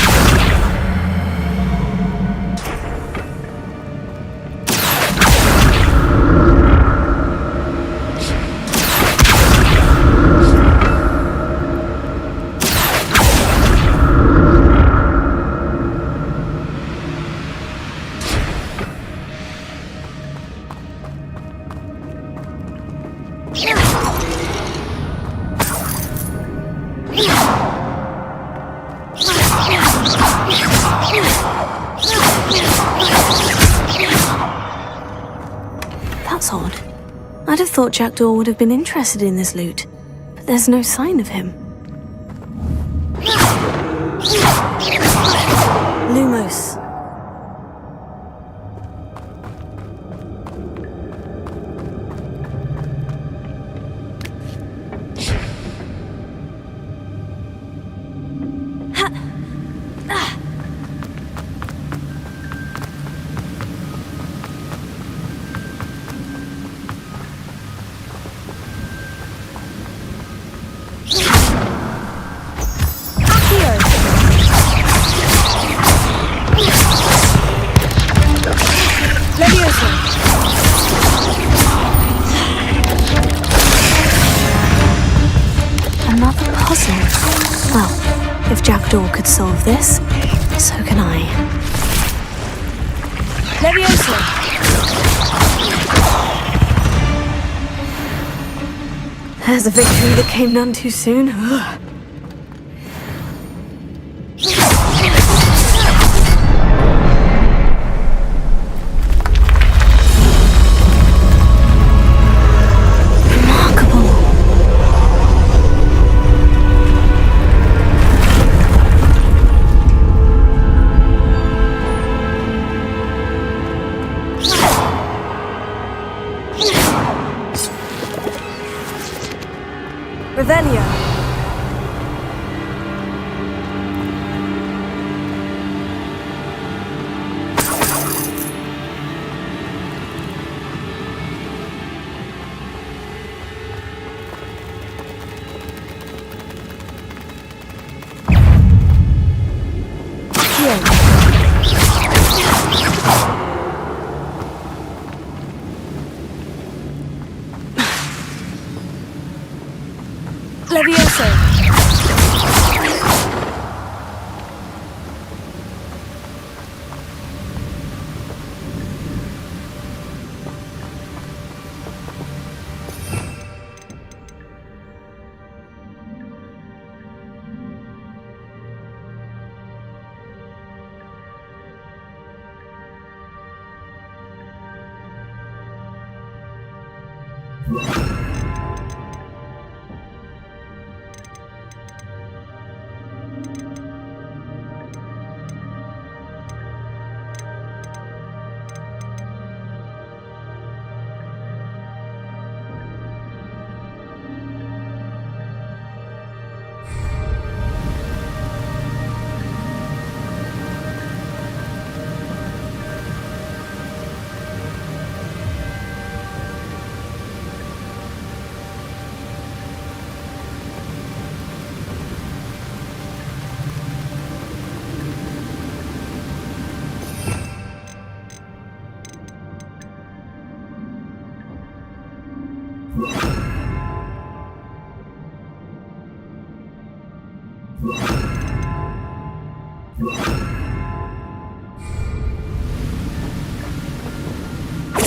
That's odd. I'd have thought Jackdaw would have been interested in this loot, but there's no sign of him. Lumos. Another puzzle. Well, if Jackdaw could solve this, so can I. Leviosa! There's a victory that came none too soon. Ugh. Revelio. Levioso.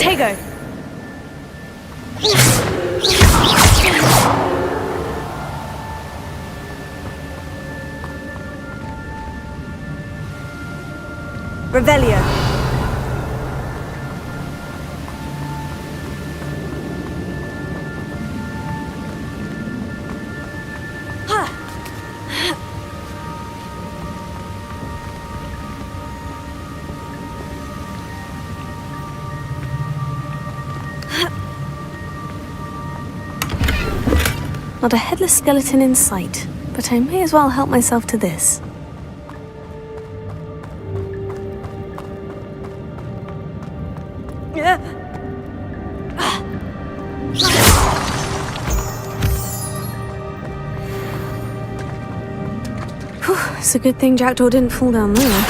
Tego. Revelio. Not a headless skeleton in sight, but I may as well help myself to this. Whew, it's a good thing Jackdaw didn't fall down there.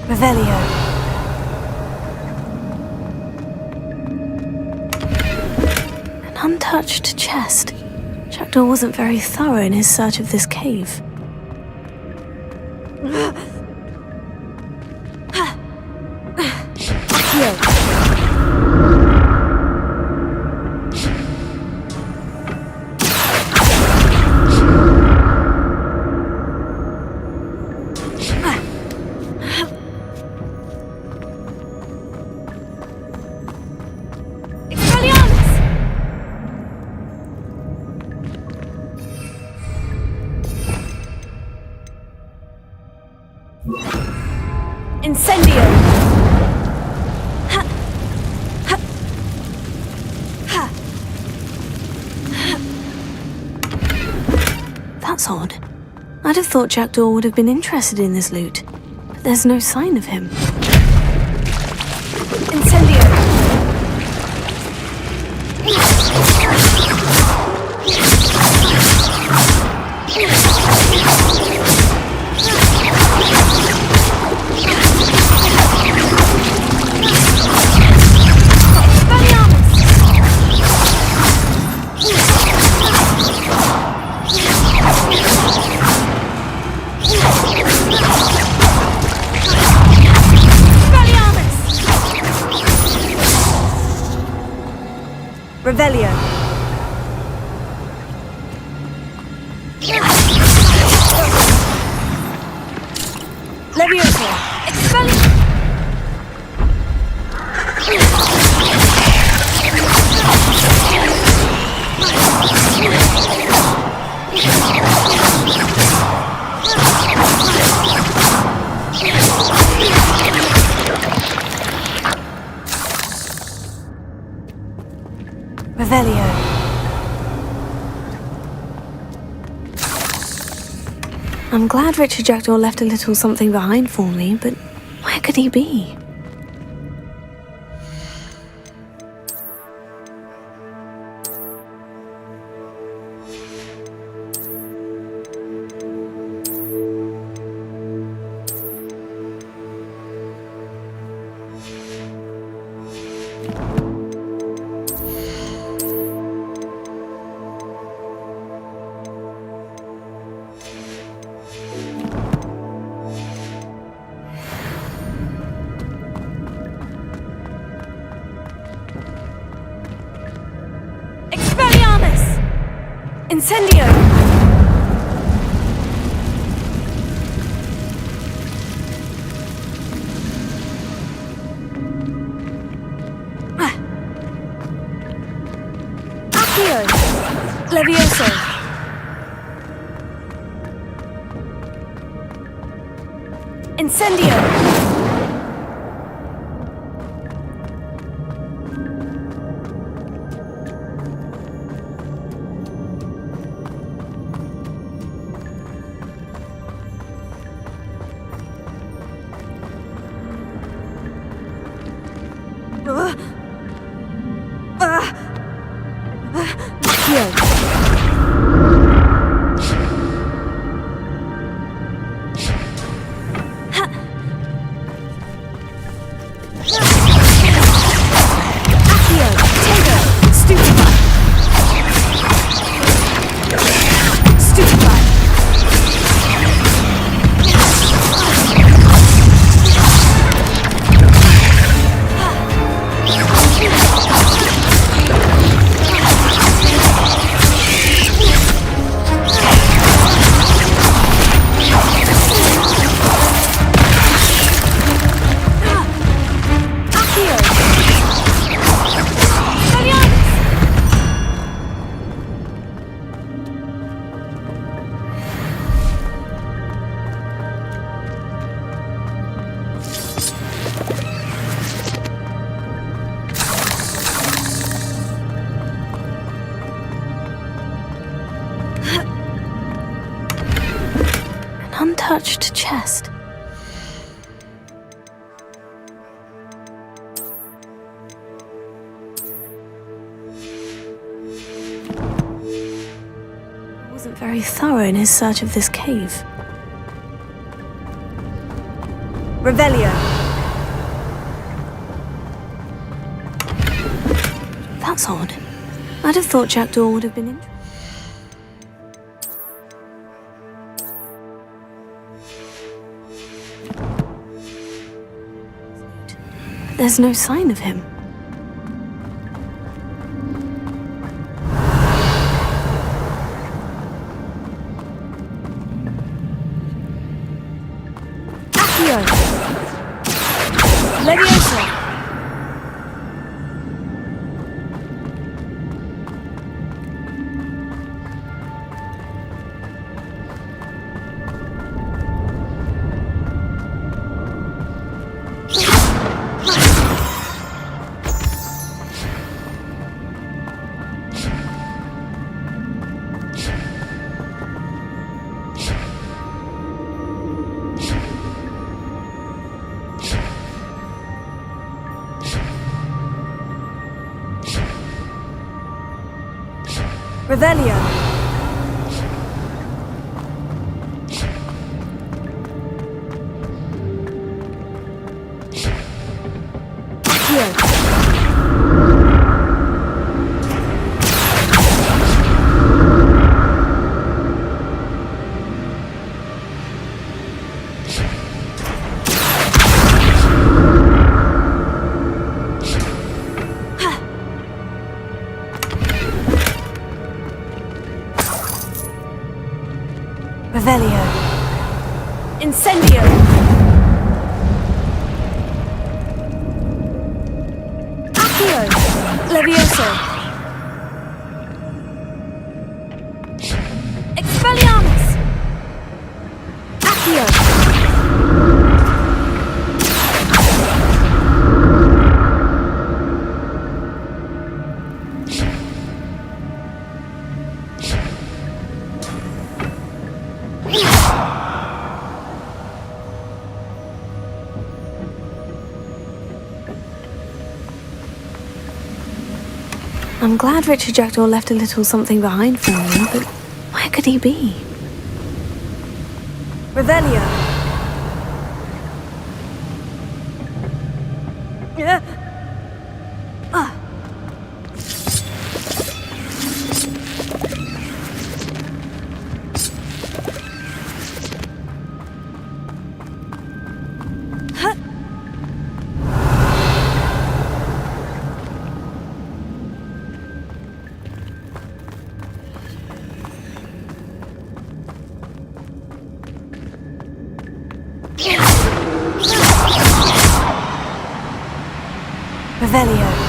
Revelio. An untouched chest. Jackdaw wasn't very thorough in his search of this cave. Incendio! That's odd. I'd have thought Jackdaw would have been interested in this loot, but there's no sign of him. Incendio! Revelio. Levioso. Expelliarmus. Revelio. I'm glad Richard Jackdaw left a little something behind for me, but where could he be? Incendio! Accio! Levioso! Incendio! untouched chest. He wasn't very thorough in his search of this cave. Revelio. That's odd. I'd have thought Jackdaw would have been interested. There's no sign of him. Accio. Leviosa. Revelio. Accio. Revelio. Incendio. Accio. Levioso. Expelliarmus. Accio. I'm glad Richard Jackdaw left a little something behind for me, but where could he be? Revelio. Revelio.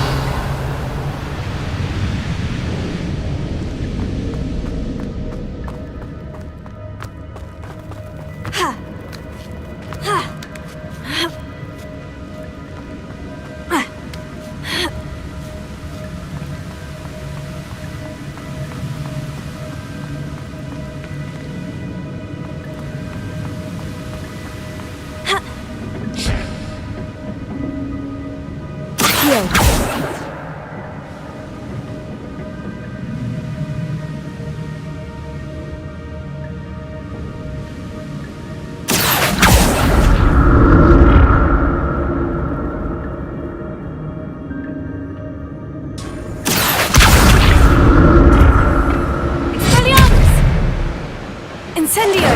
Incendio!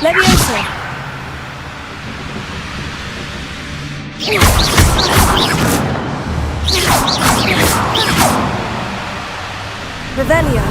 Levioso! Revelio!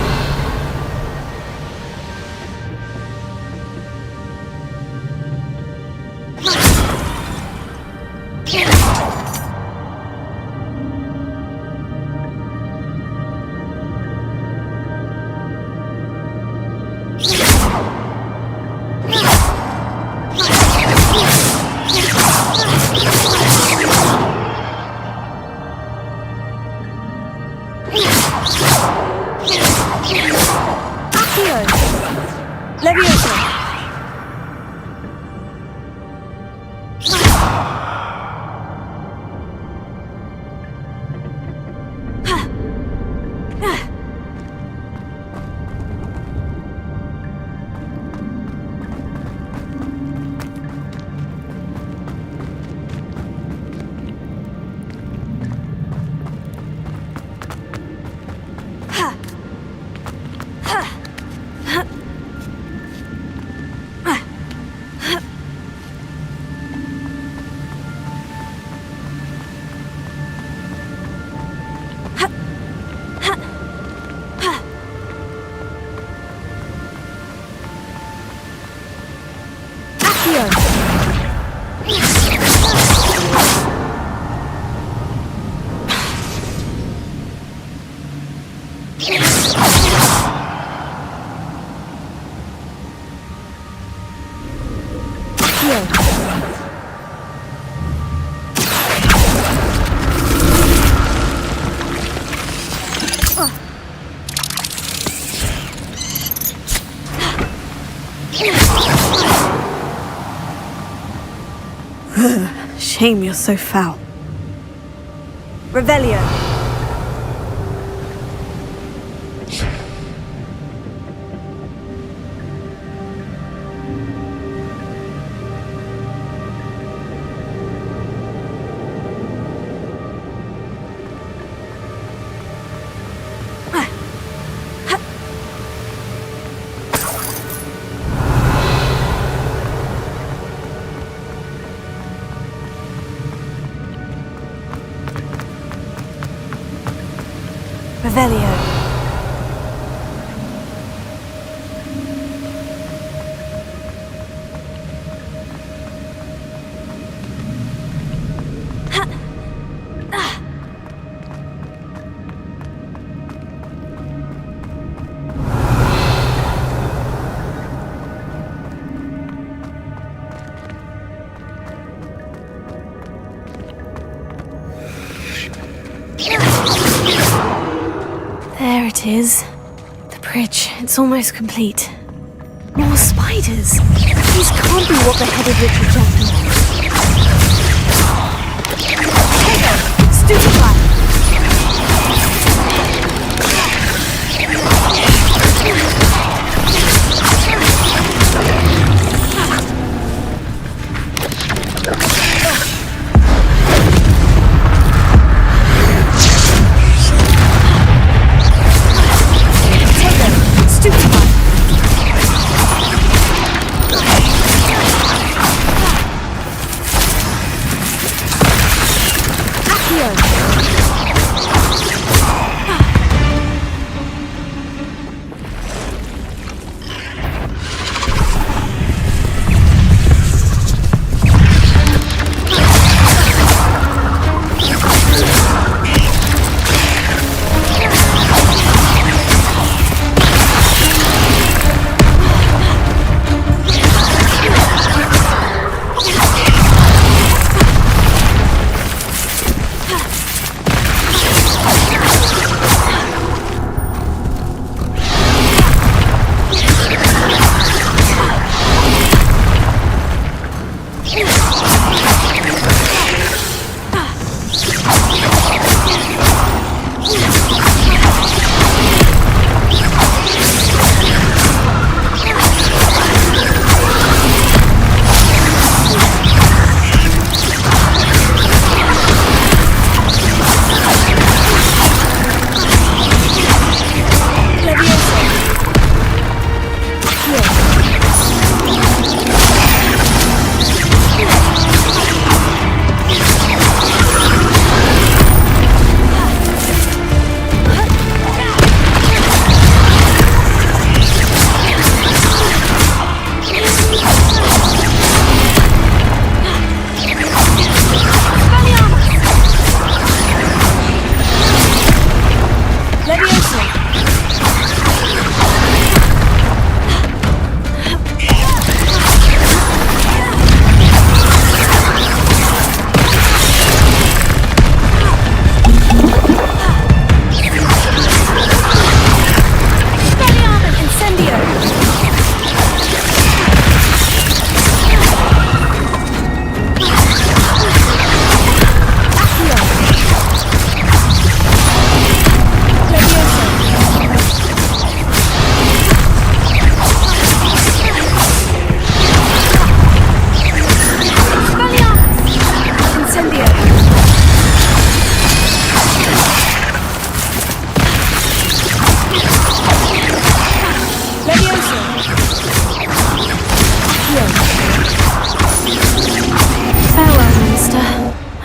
Shame you're so foul. Revelio. Revelio. There it is. The bridge. It's almost complete. More spiders. These can't be what beheaded Richard Jackdaw. Stupefy!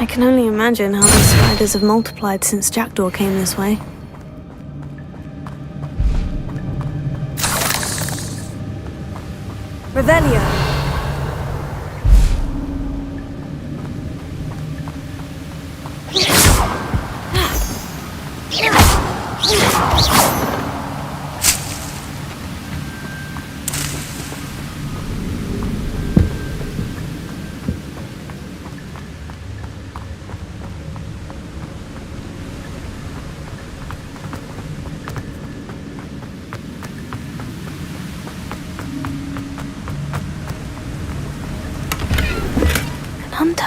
I can only imagine how these spiders have multiplied since Jackdaw came this way. Revelio!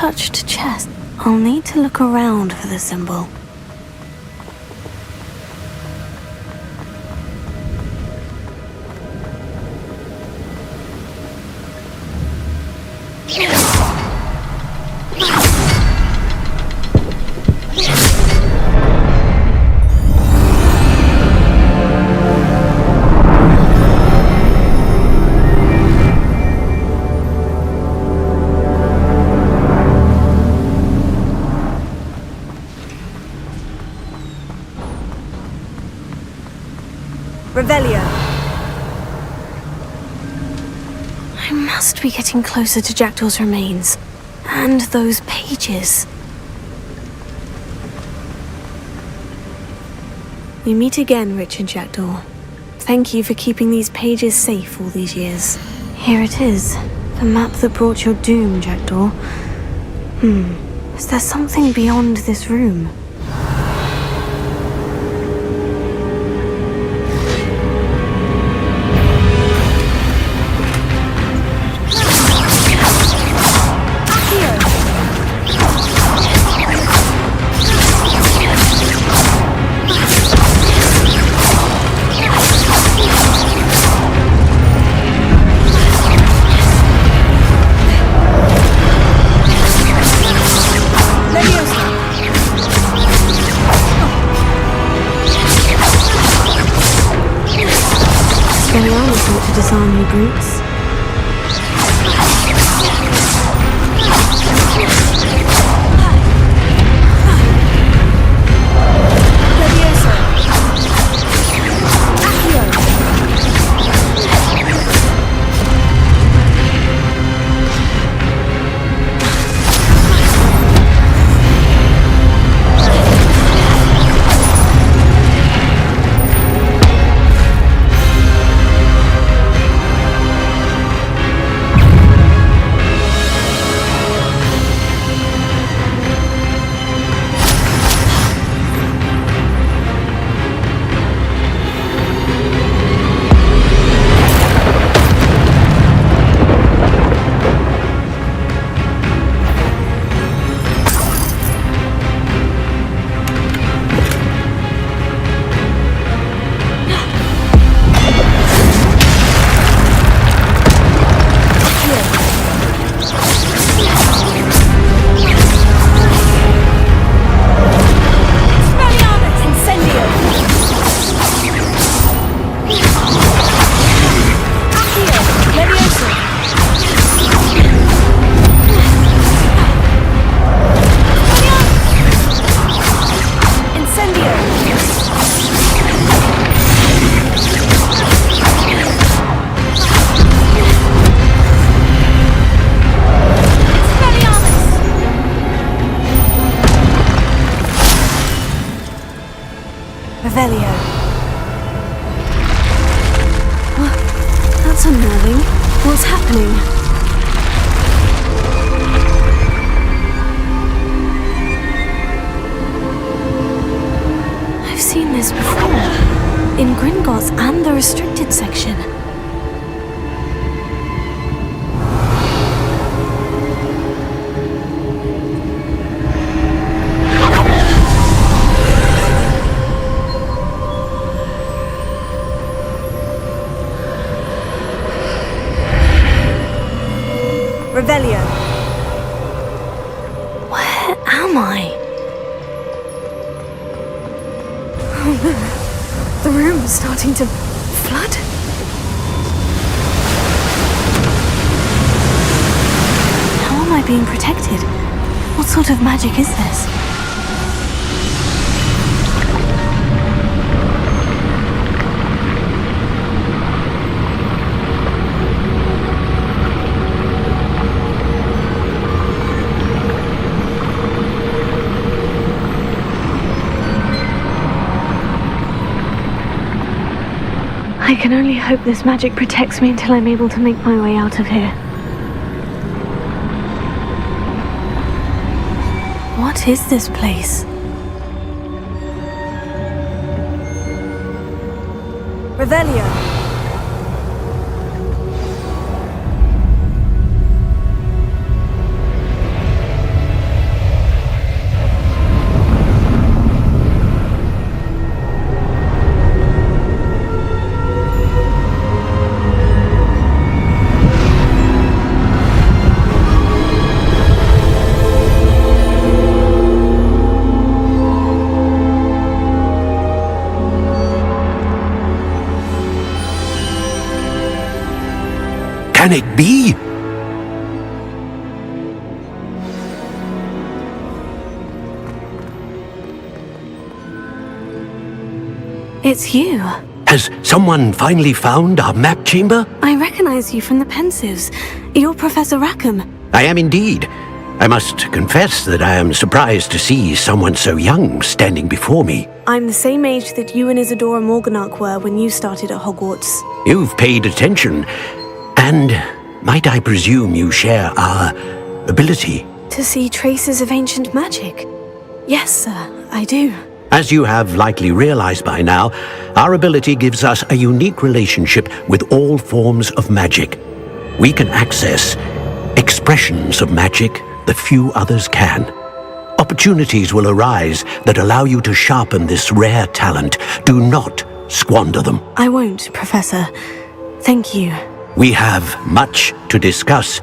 untouched chest. I'll need to look around for the symbol. Revelio. I must be getting closer to Jackdaw's remains. And those pages. We meet again, Richard Jackdaw. Thank you for keeping these pages safe all these years. Here it is. The map that brought your doom, Jackdaw. Is there something beyond this room? To disarm you brutes. Revelio. That's unnerving. What's happening? I've seen this before. In Gringotts and the restricted section. Revelio. Where am I? Oh no. The room is starting to flood. How am I being protected? What sort of magic is this? I can only hope this magic protects me until I'm able to make my way out of here. What is this place? Revelio. can it be? It's you. Has someone finally found our map chamber? I recognize you from the Pensives. You're Professor Rackham. I am indeed. I must confess that I am surprised to see someone so young standing before me. I'm the same age that you and Isadora Morganach were when you started at Hogwarts. You've paid attention, and might I presume you share our ability? To see traces of ancient magic? Yes, sir, I do. As you have likely realized by now, our ability gives us a unique relationship with all forms of magic. We can access expressions of magic that few others can. Opportunities will arise that allow you to sharpen this rare talent. Do not squander them. I won't, Professor. Thank you. We have much to discuss.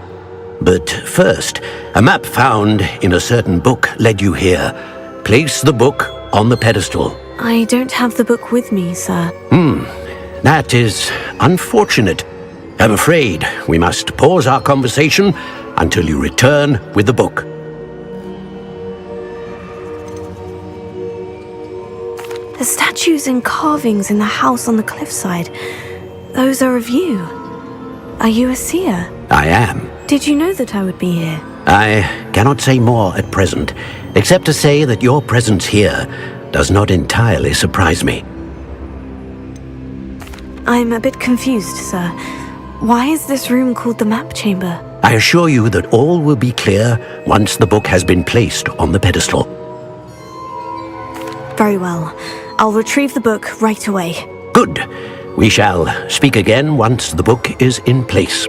But first, a map found in a certain book led you here. Place the book on the pedestal. I don't have the book with me, sir. That is unfortunate. I'm afraid we must pause our conversation until you return with the book. The statues and carvings in the house on the cliffside, those are of you. Are you a seer? I am. Did you know that I would be here? I cannot say more at present, except to say that your presence here does not entirely surprise me. I'm a bit confused, sir. Why is this room called the map chamber? I assure you that all will be clear once the book has been placed on the pedestal. Very well. I'll retrieve the book right away. Good. We shall speak again once the book is in place.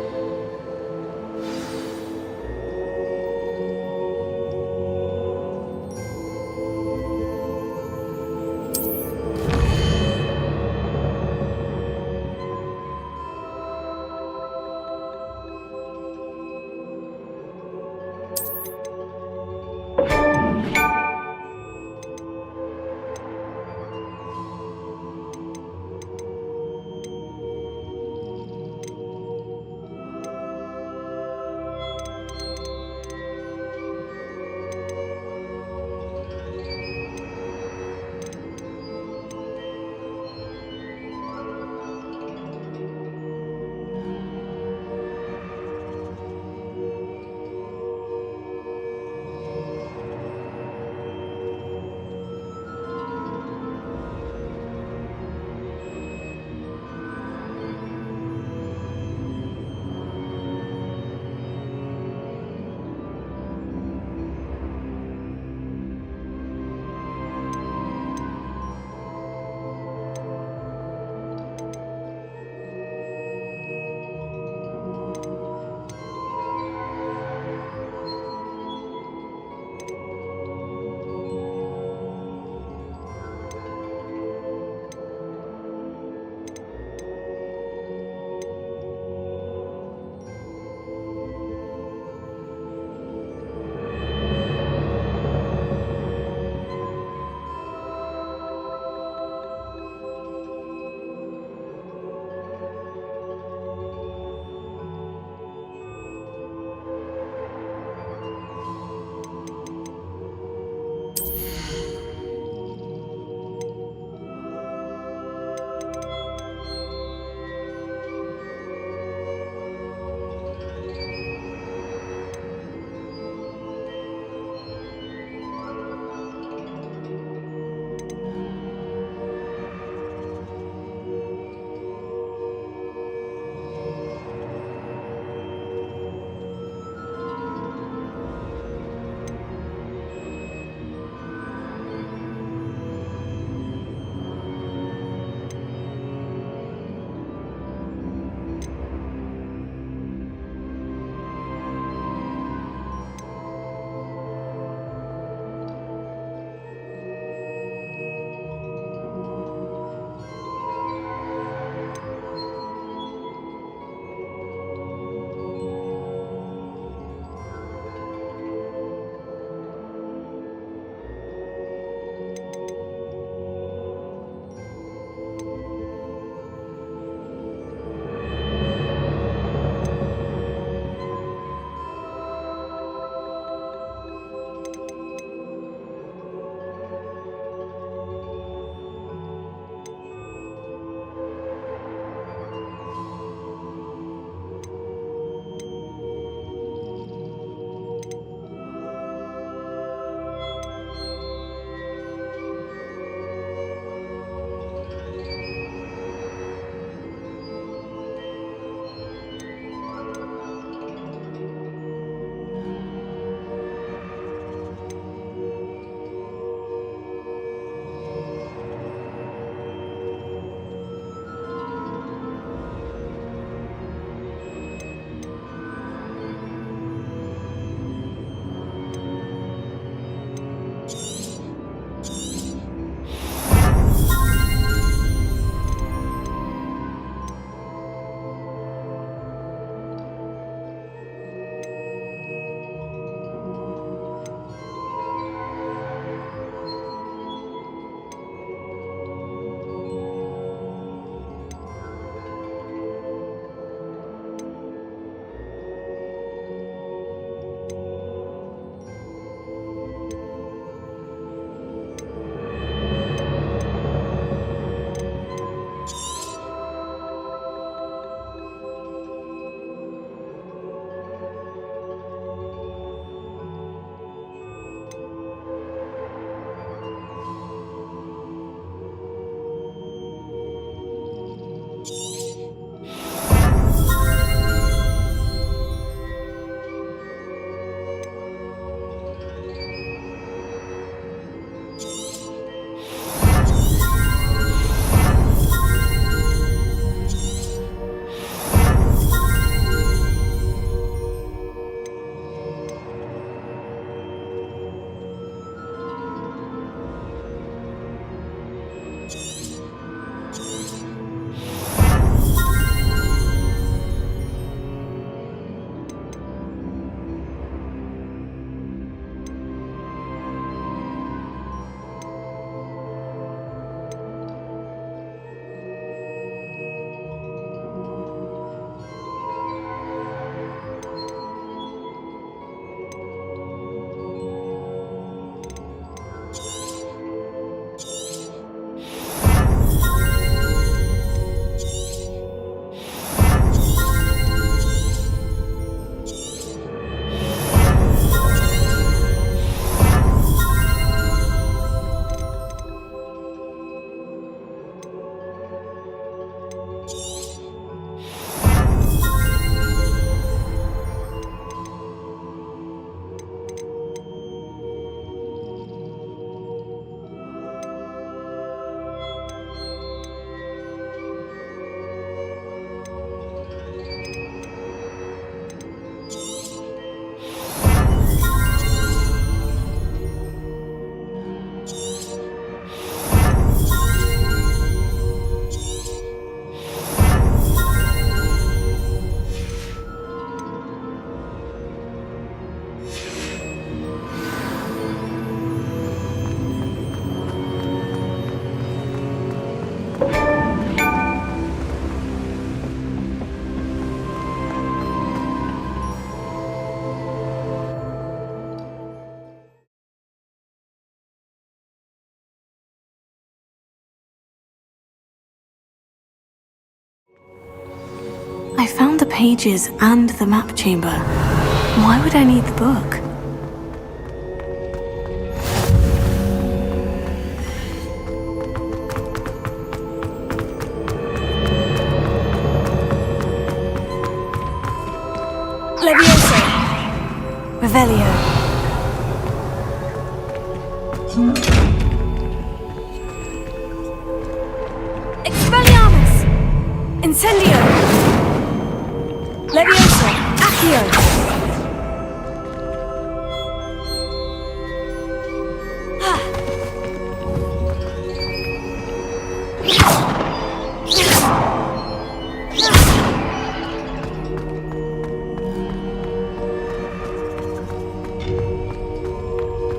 I found the pages and the map chamber. Why would I need the book? Levioso! Revelio. Expelliarmus! Incendio! Levioso! Accio!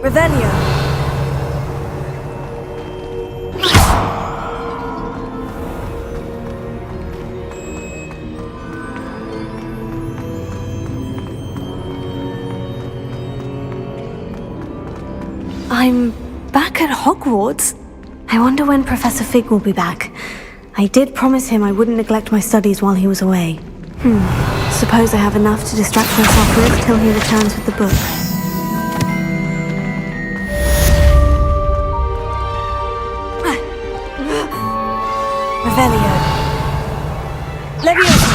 Revelio! I'm back at Hogwarts. I wonder when Professor Fig will be back. I did promise him I wouldn't neglect my studies while he was away. Suppose I have enough to distract myself with till he returns with the book. Revelio. Levioso!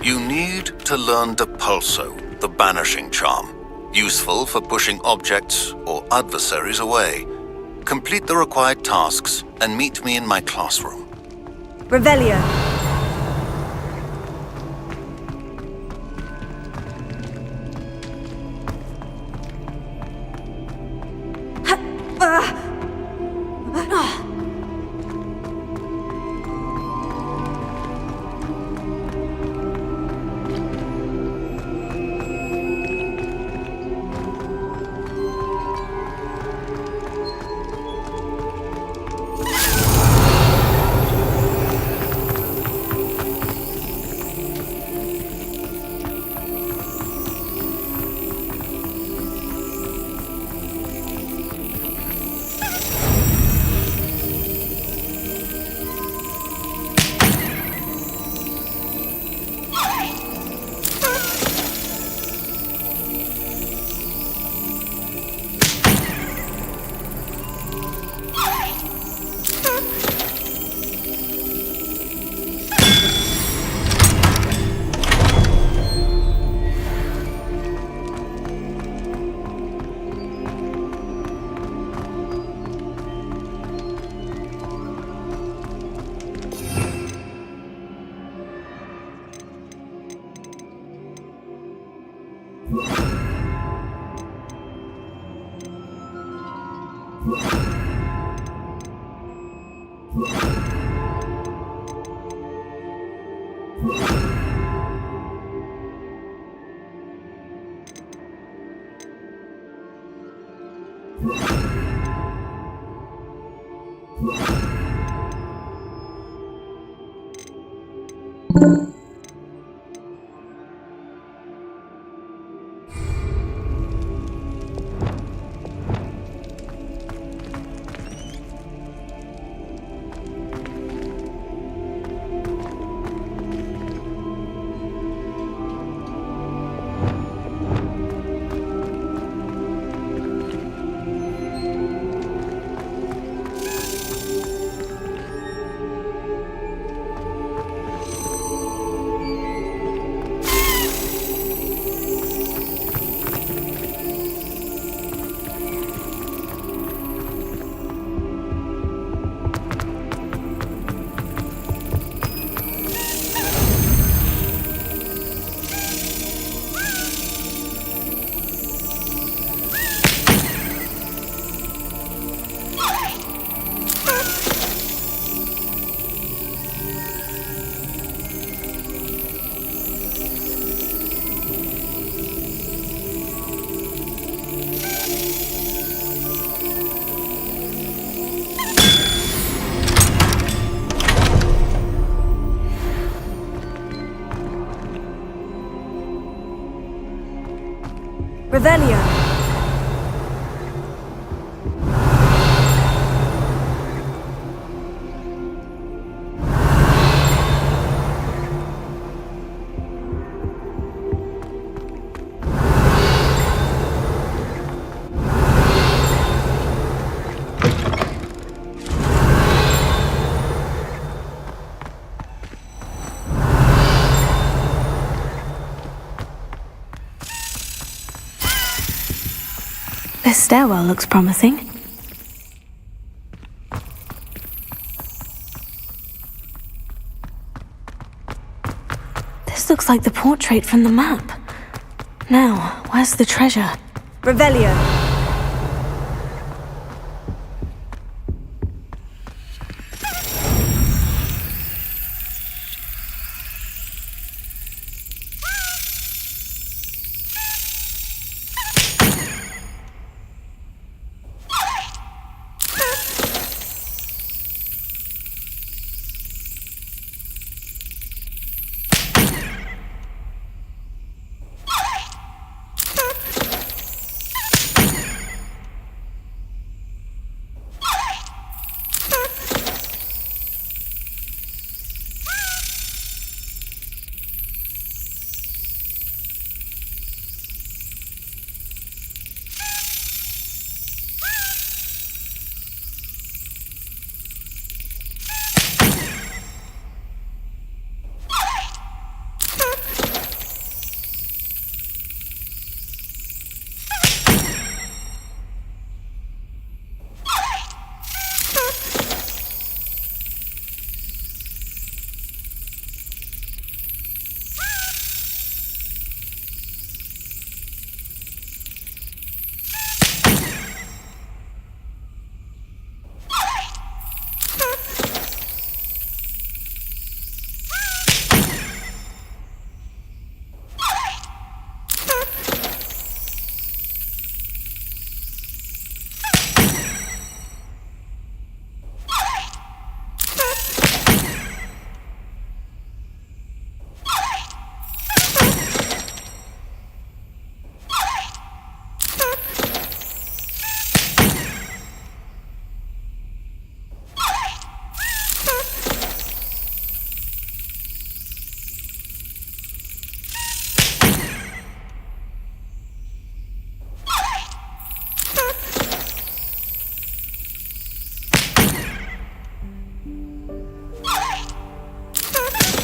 You need to learn Depulso, the banishing charm, useful for pushing objects or adversaries away. Complete the required tasks and meet me in my classroom. Revelio! Revelio. This stairwell looks promising. This looks like the portrait from the map. Now, where's the treasure? Revelio.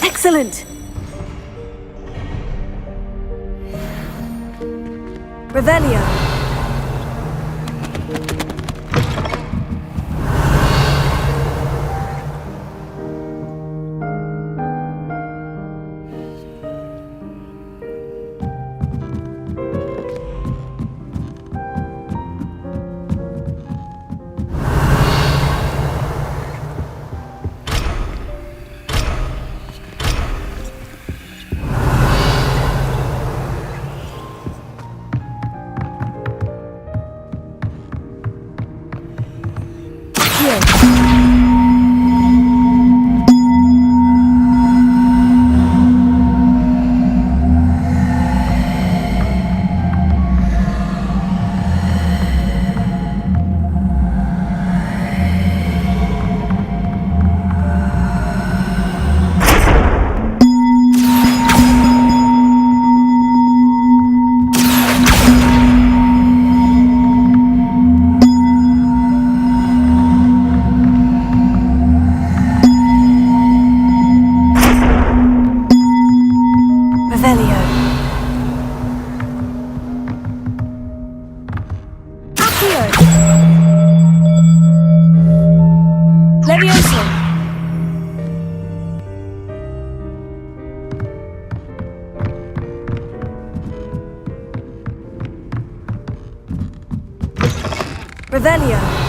Excellent! Revelio. Revelio.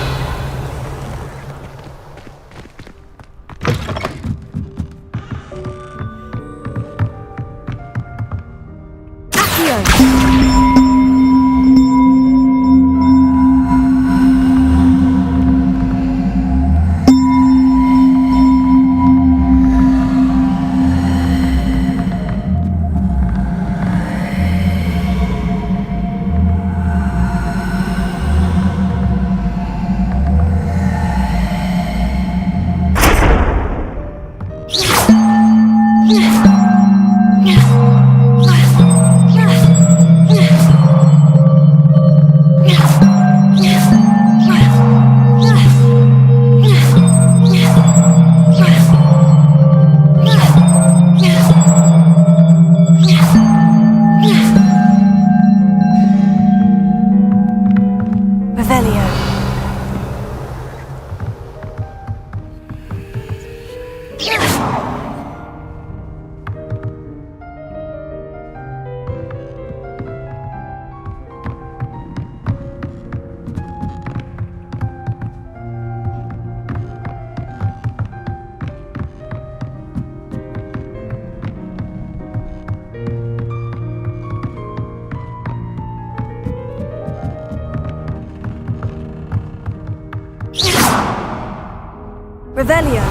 Revelio.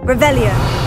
Revelio.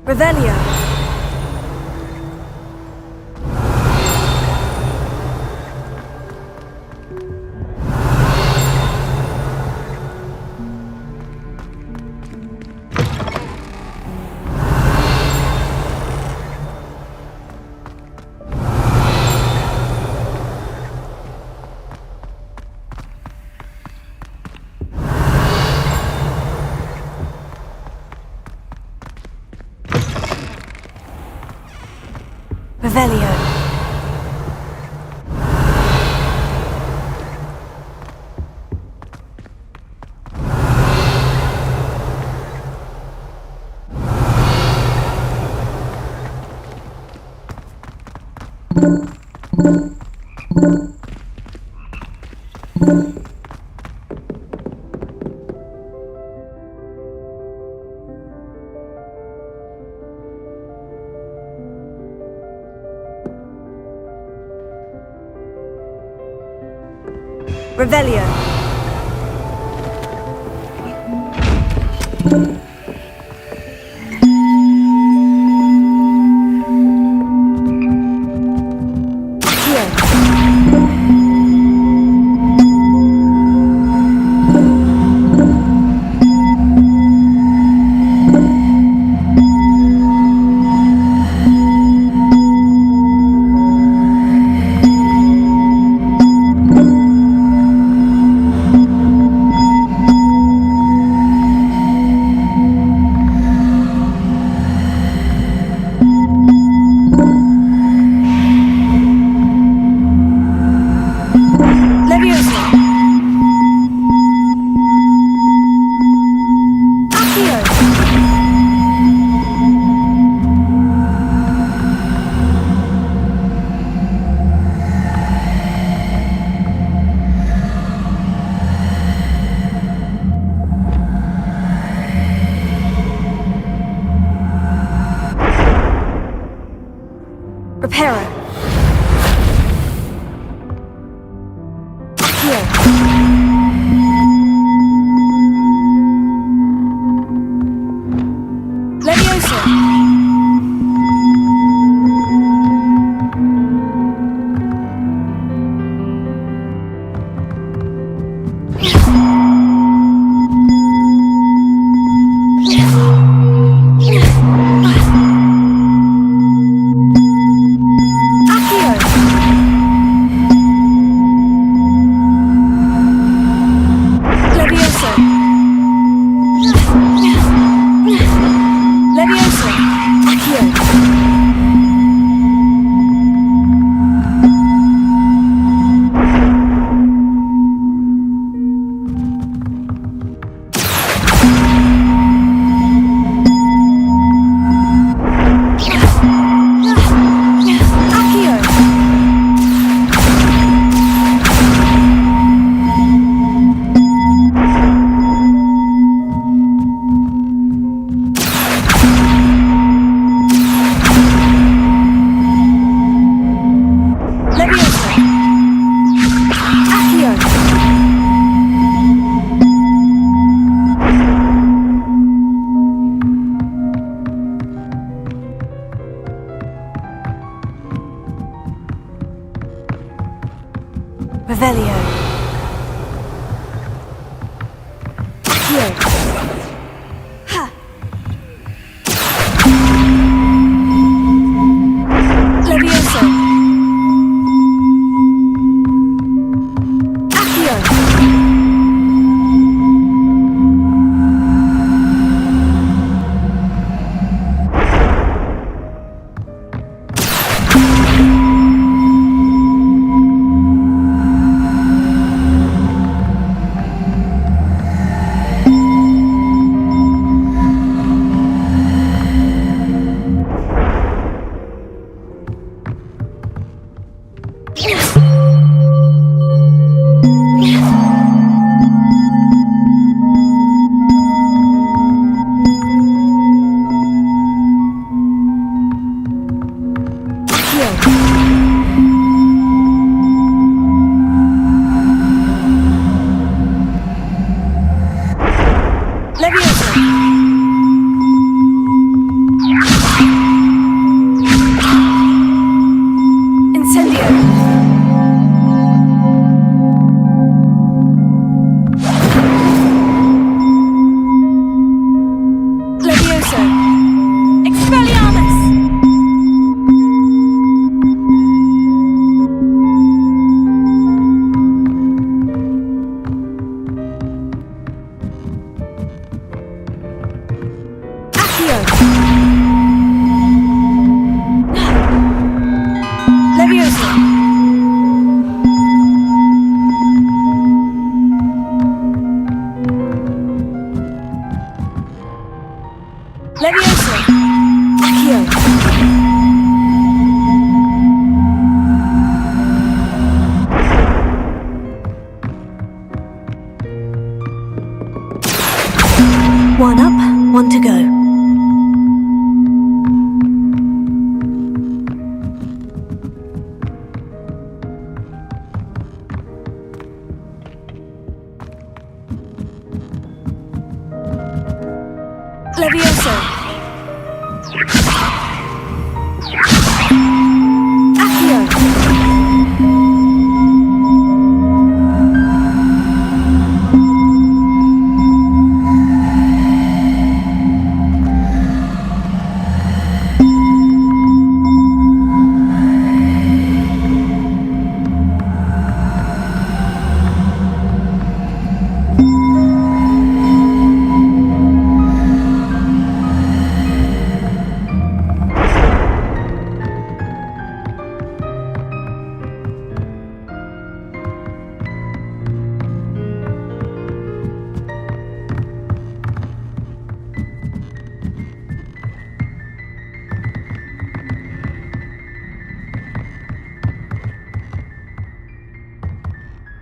Revelio. Revelio. Revelio. Reparo. Here. Leviosa. Levioso! Accio! One up, one to go. Levioso!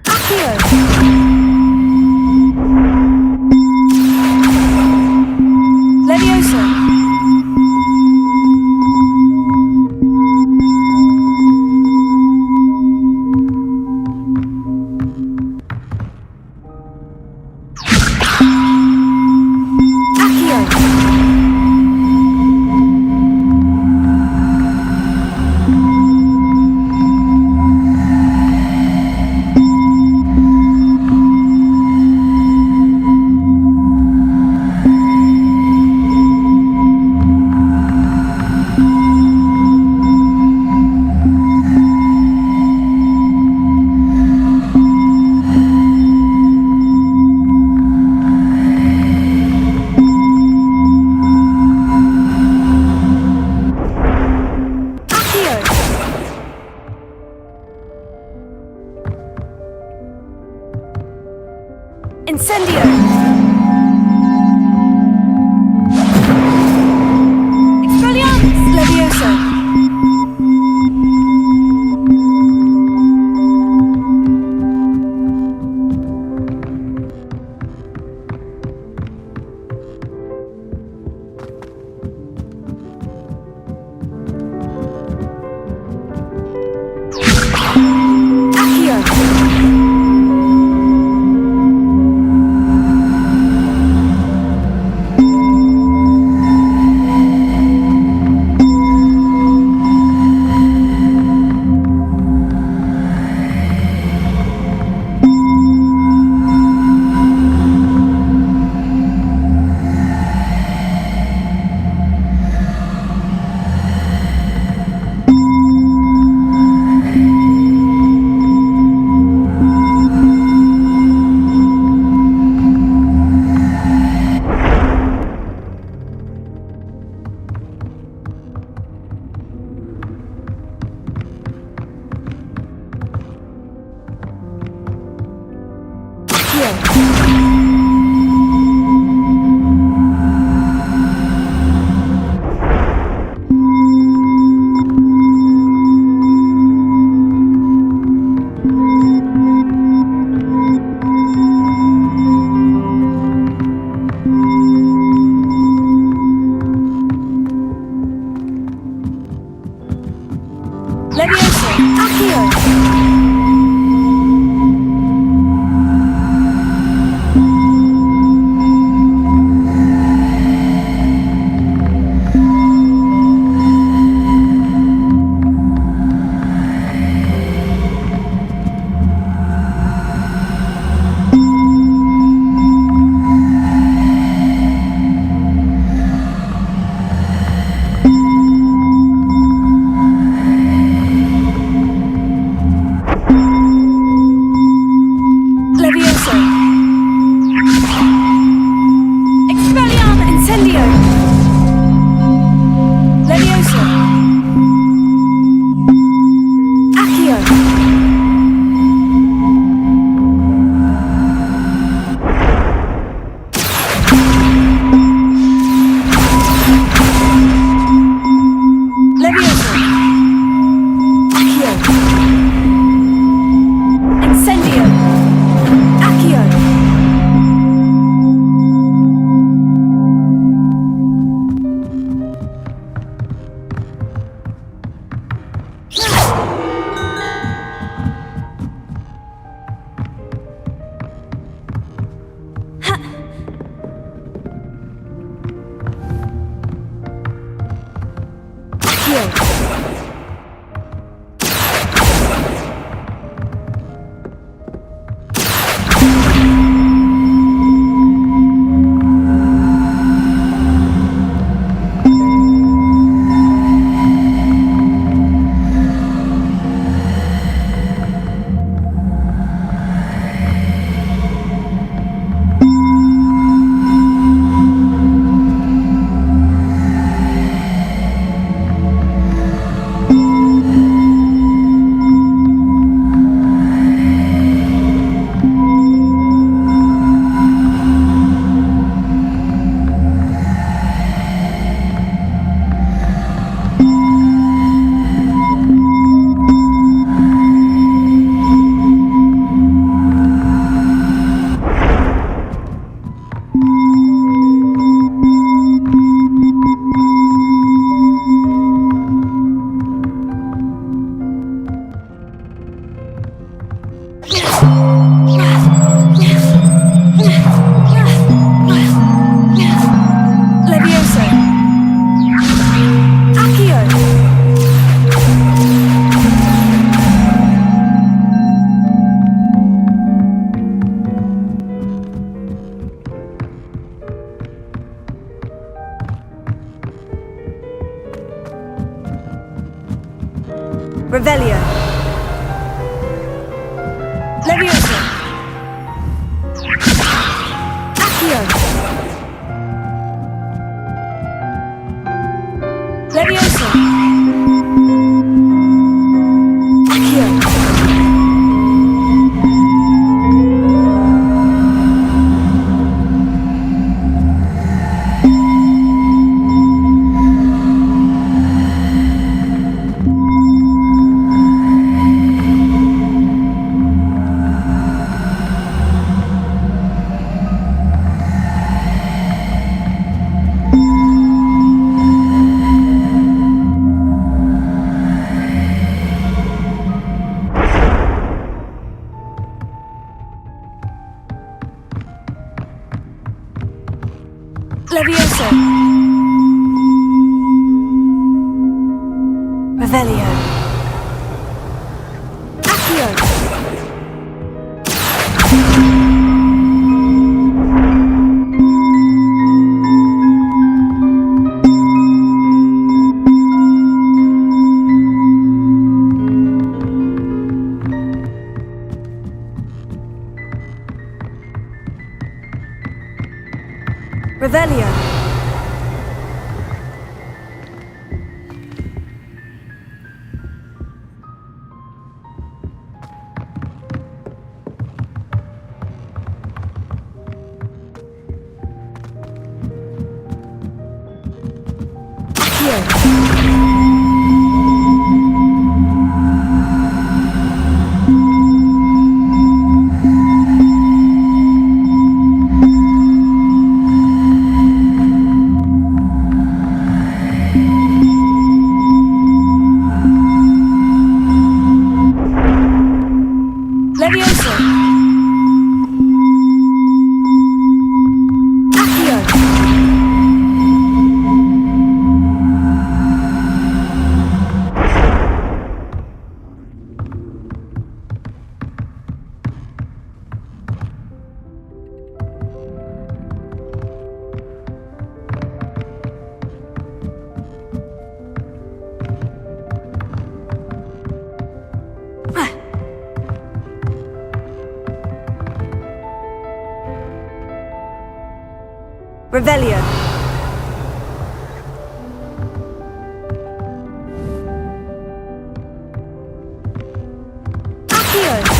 Accio! Levioso! Incendio! Expelliarmus! Levioso! Levioso! Accio! Revelio. Leviosa. Accio. Leviosa. Accio. Leviosa. Revelio. Accio. Revelio. Leviosa. Accio. Revelio. Accio.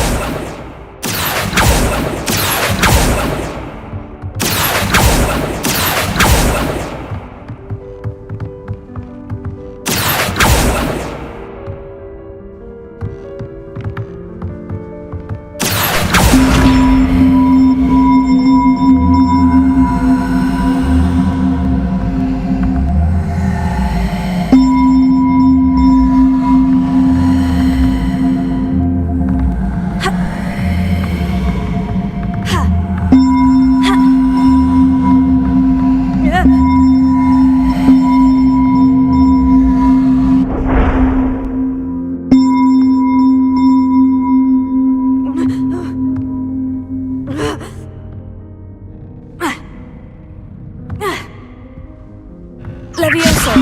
Leviosa.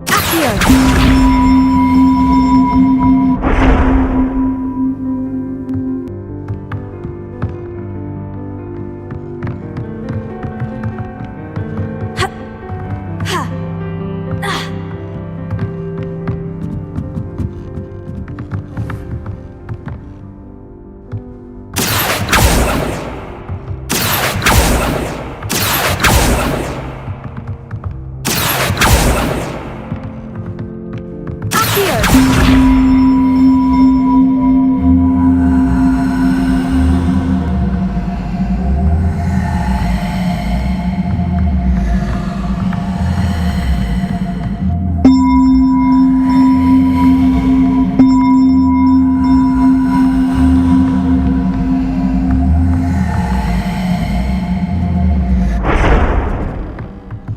Accio.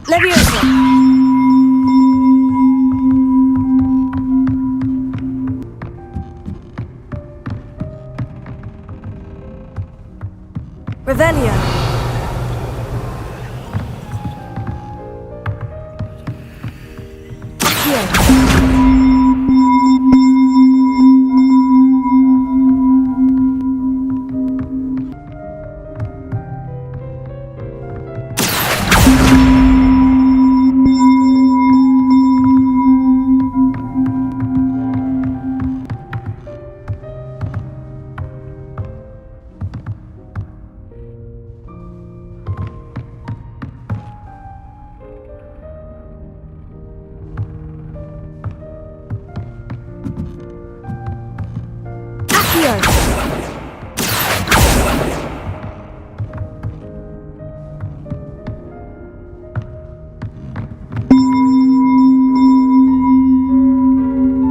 Leviosa. Revelio.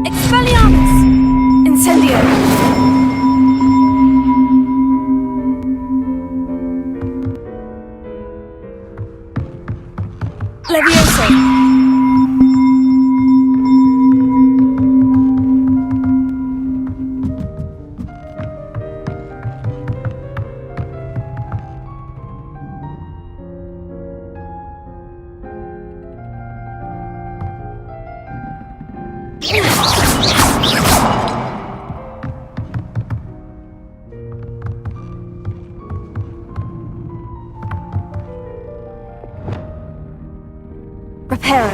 Expelliarmus! Incendio! Levioso! Reparo.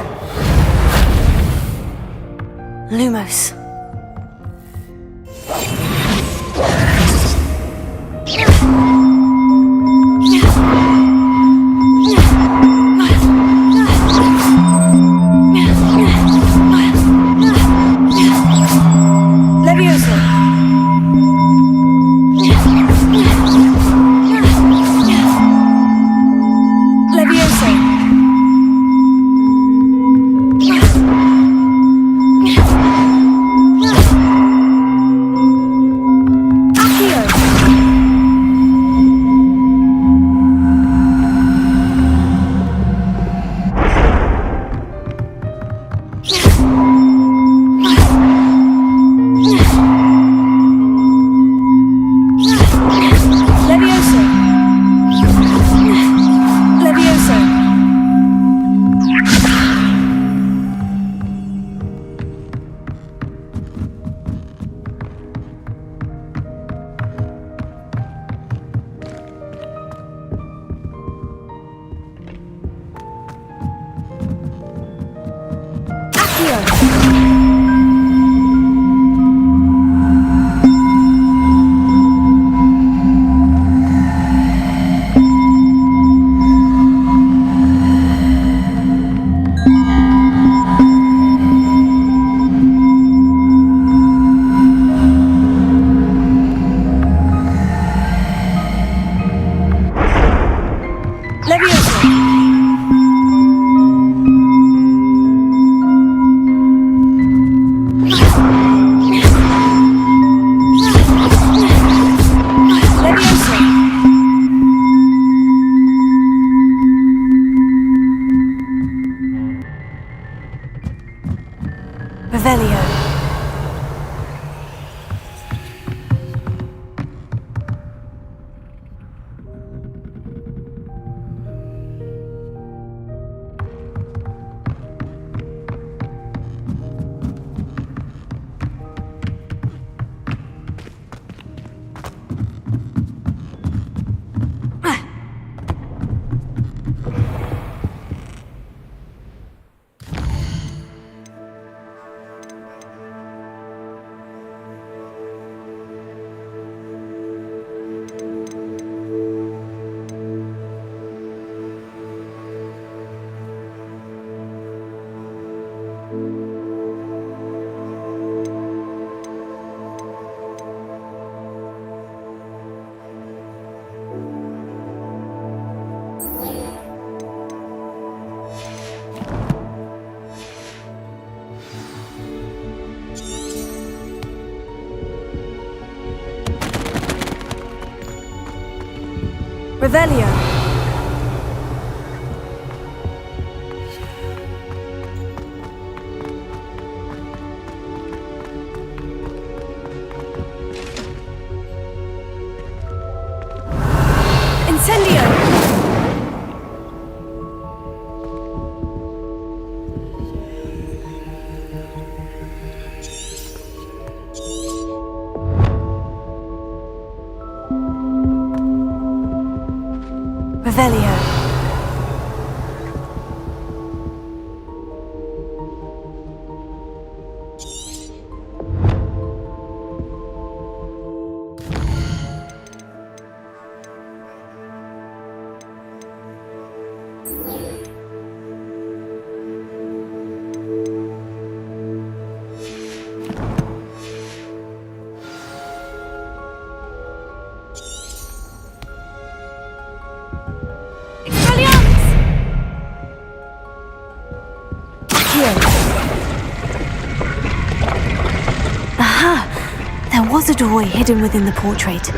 Lumos. Levioso. Levioso. Levioso. Levioso. Accio. Levioso. Levioso. Revelio. Revelio. Incendio. Revelio. There was a doorway hidden within the portrait.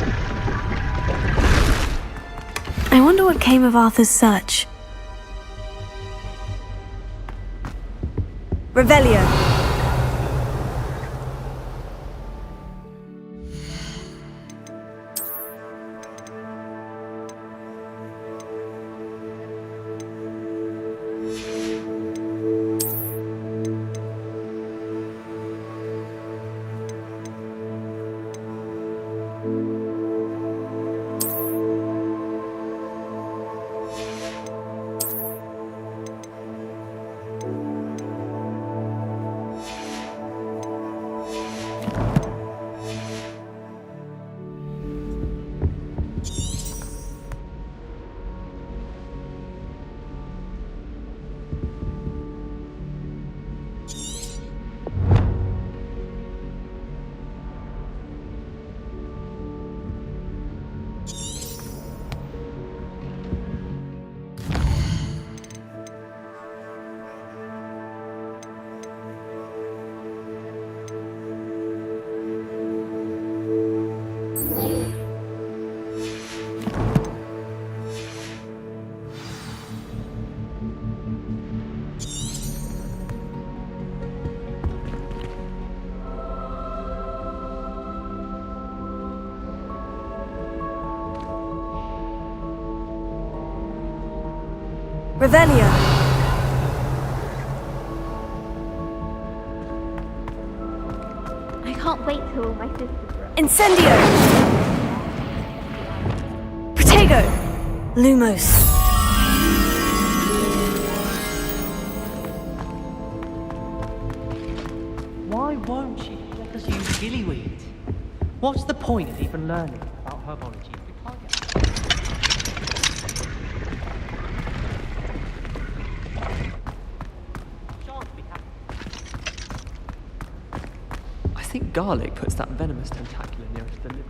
I wonder what came of Arthur's search. Revelio. Revelio. I can't wait till all my sisters are up. Incendio. Protego. Lumos. Why won't she let us use gillyweed? What's the point of even learning about herbology if we can't get... I think garlic puts that venomous tentacula nearest the liver.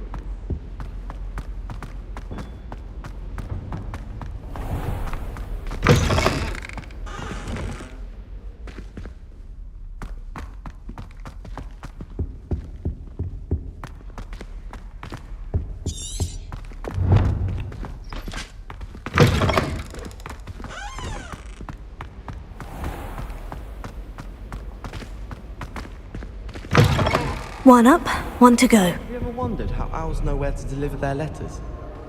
One up, one to go. Have you ever wondered how owls know where to deliver their letters?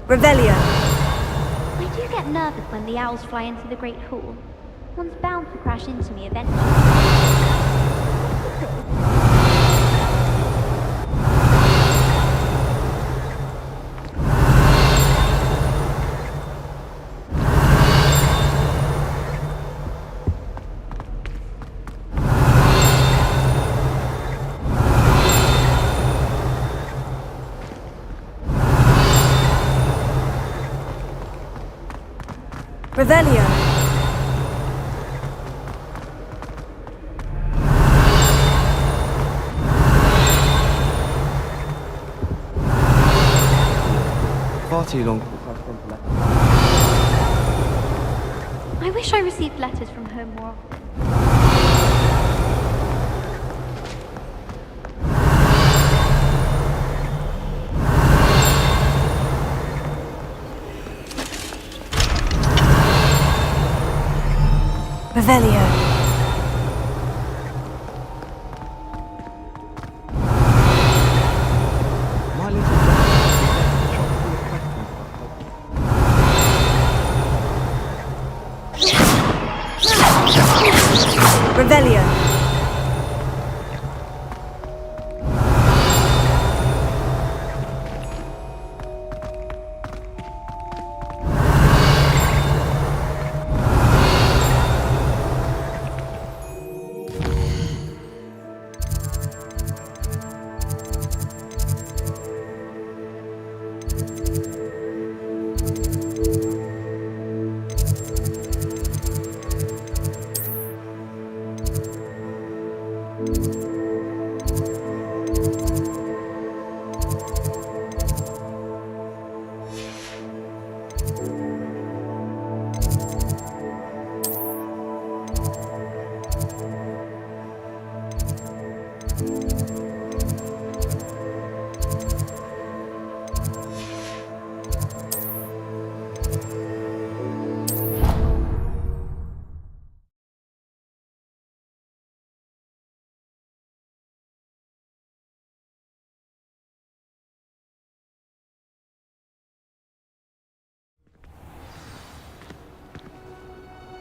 Revelio. I do get nervous when the owls fly into the Great Hall. One's bound to crash into me eventually. Revelio. Far too long. I wish I received letters from home more often. Revelio. My little Revelio.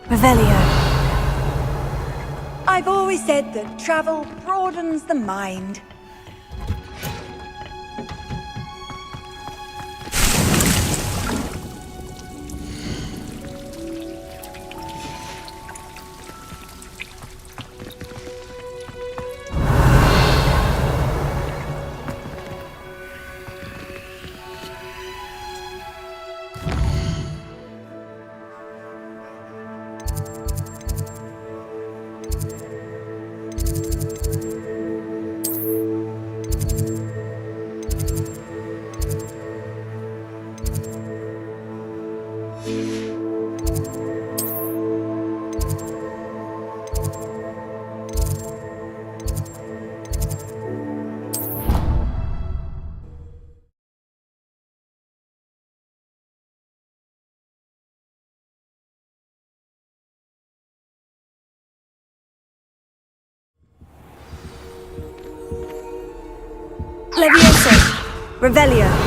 Revelio. I've always said that travel broadens the mind. Levioso. Revelio.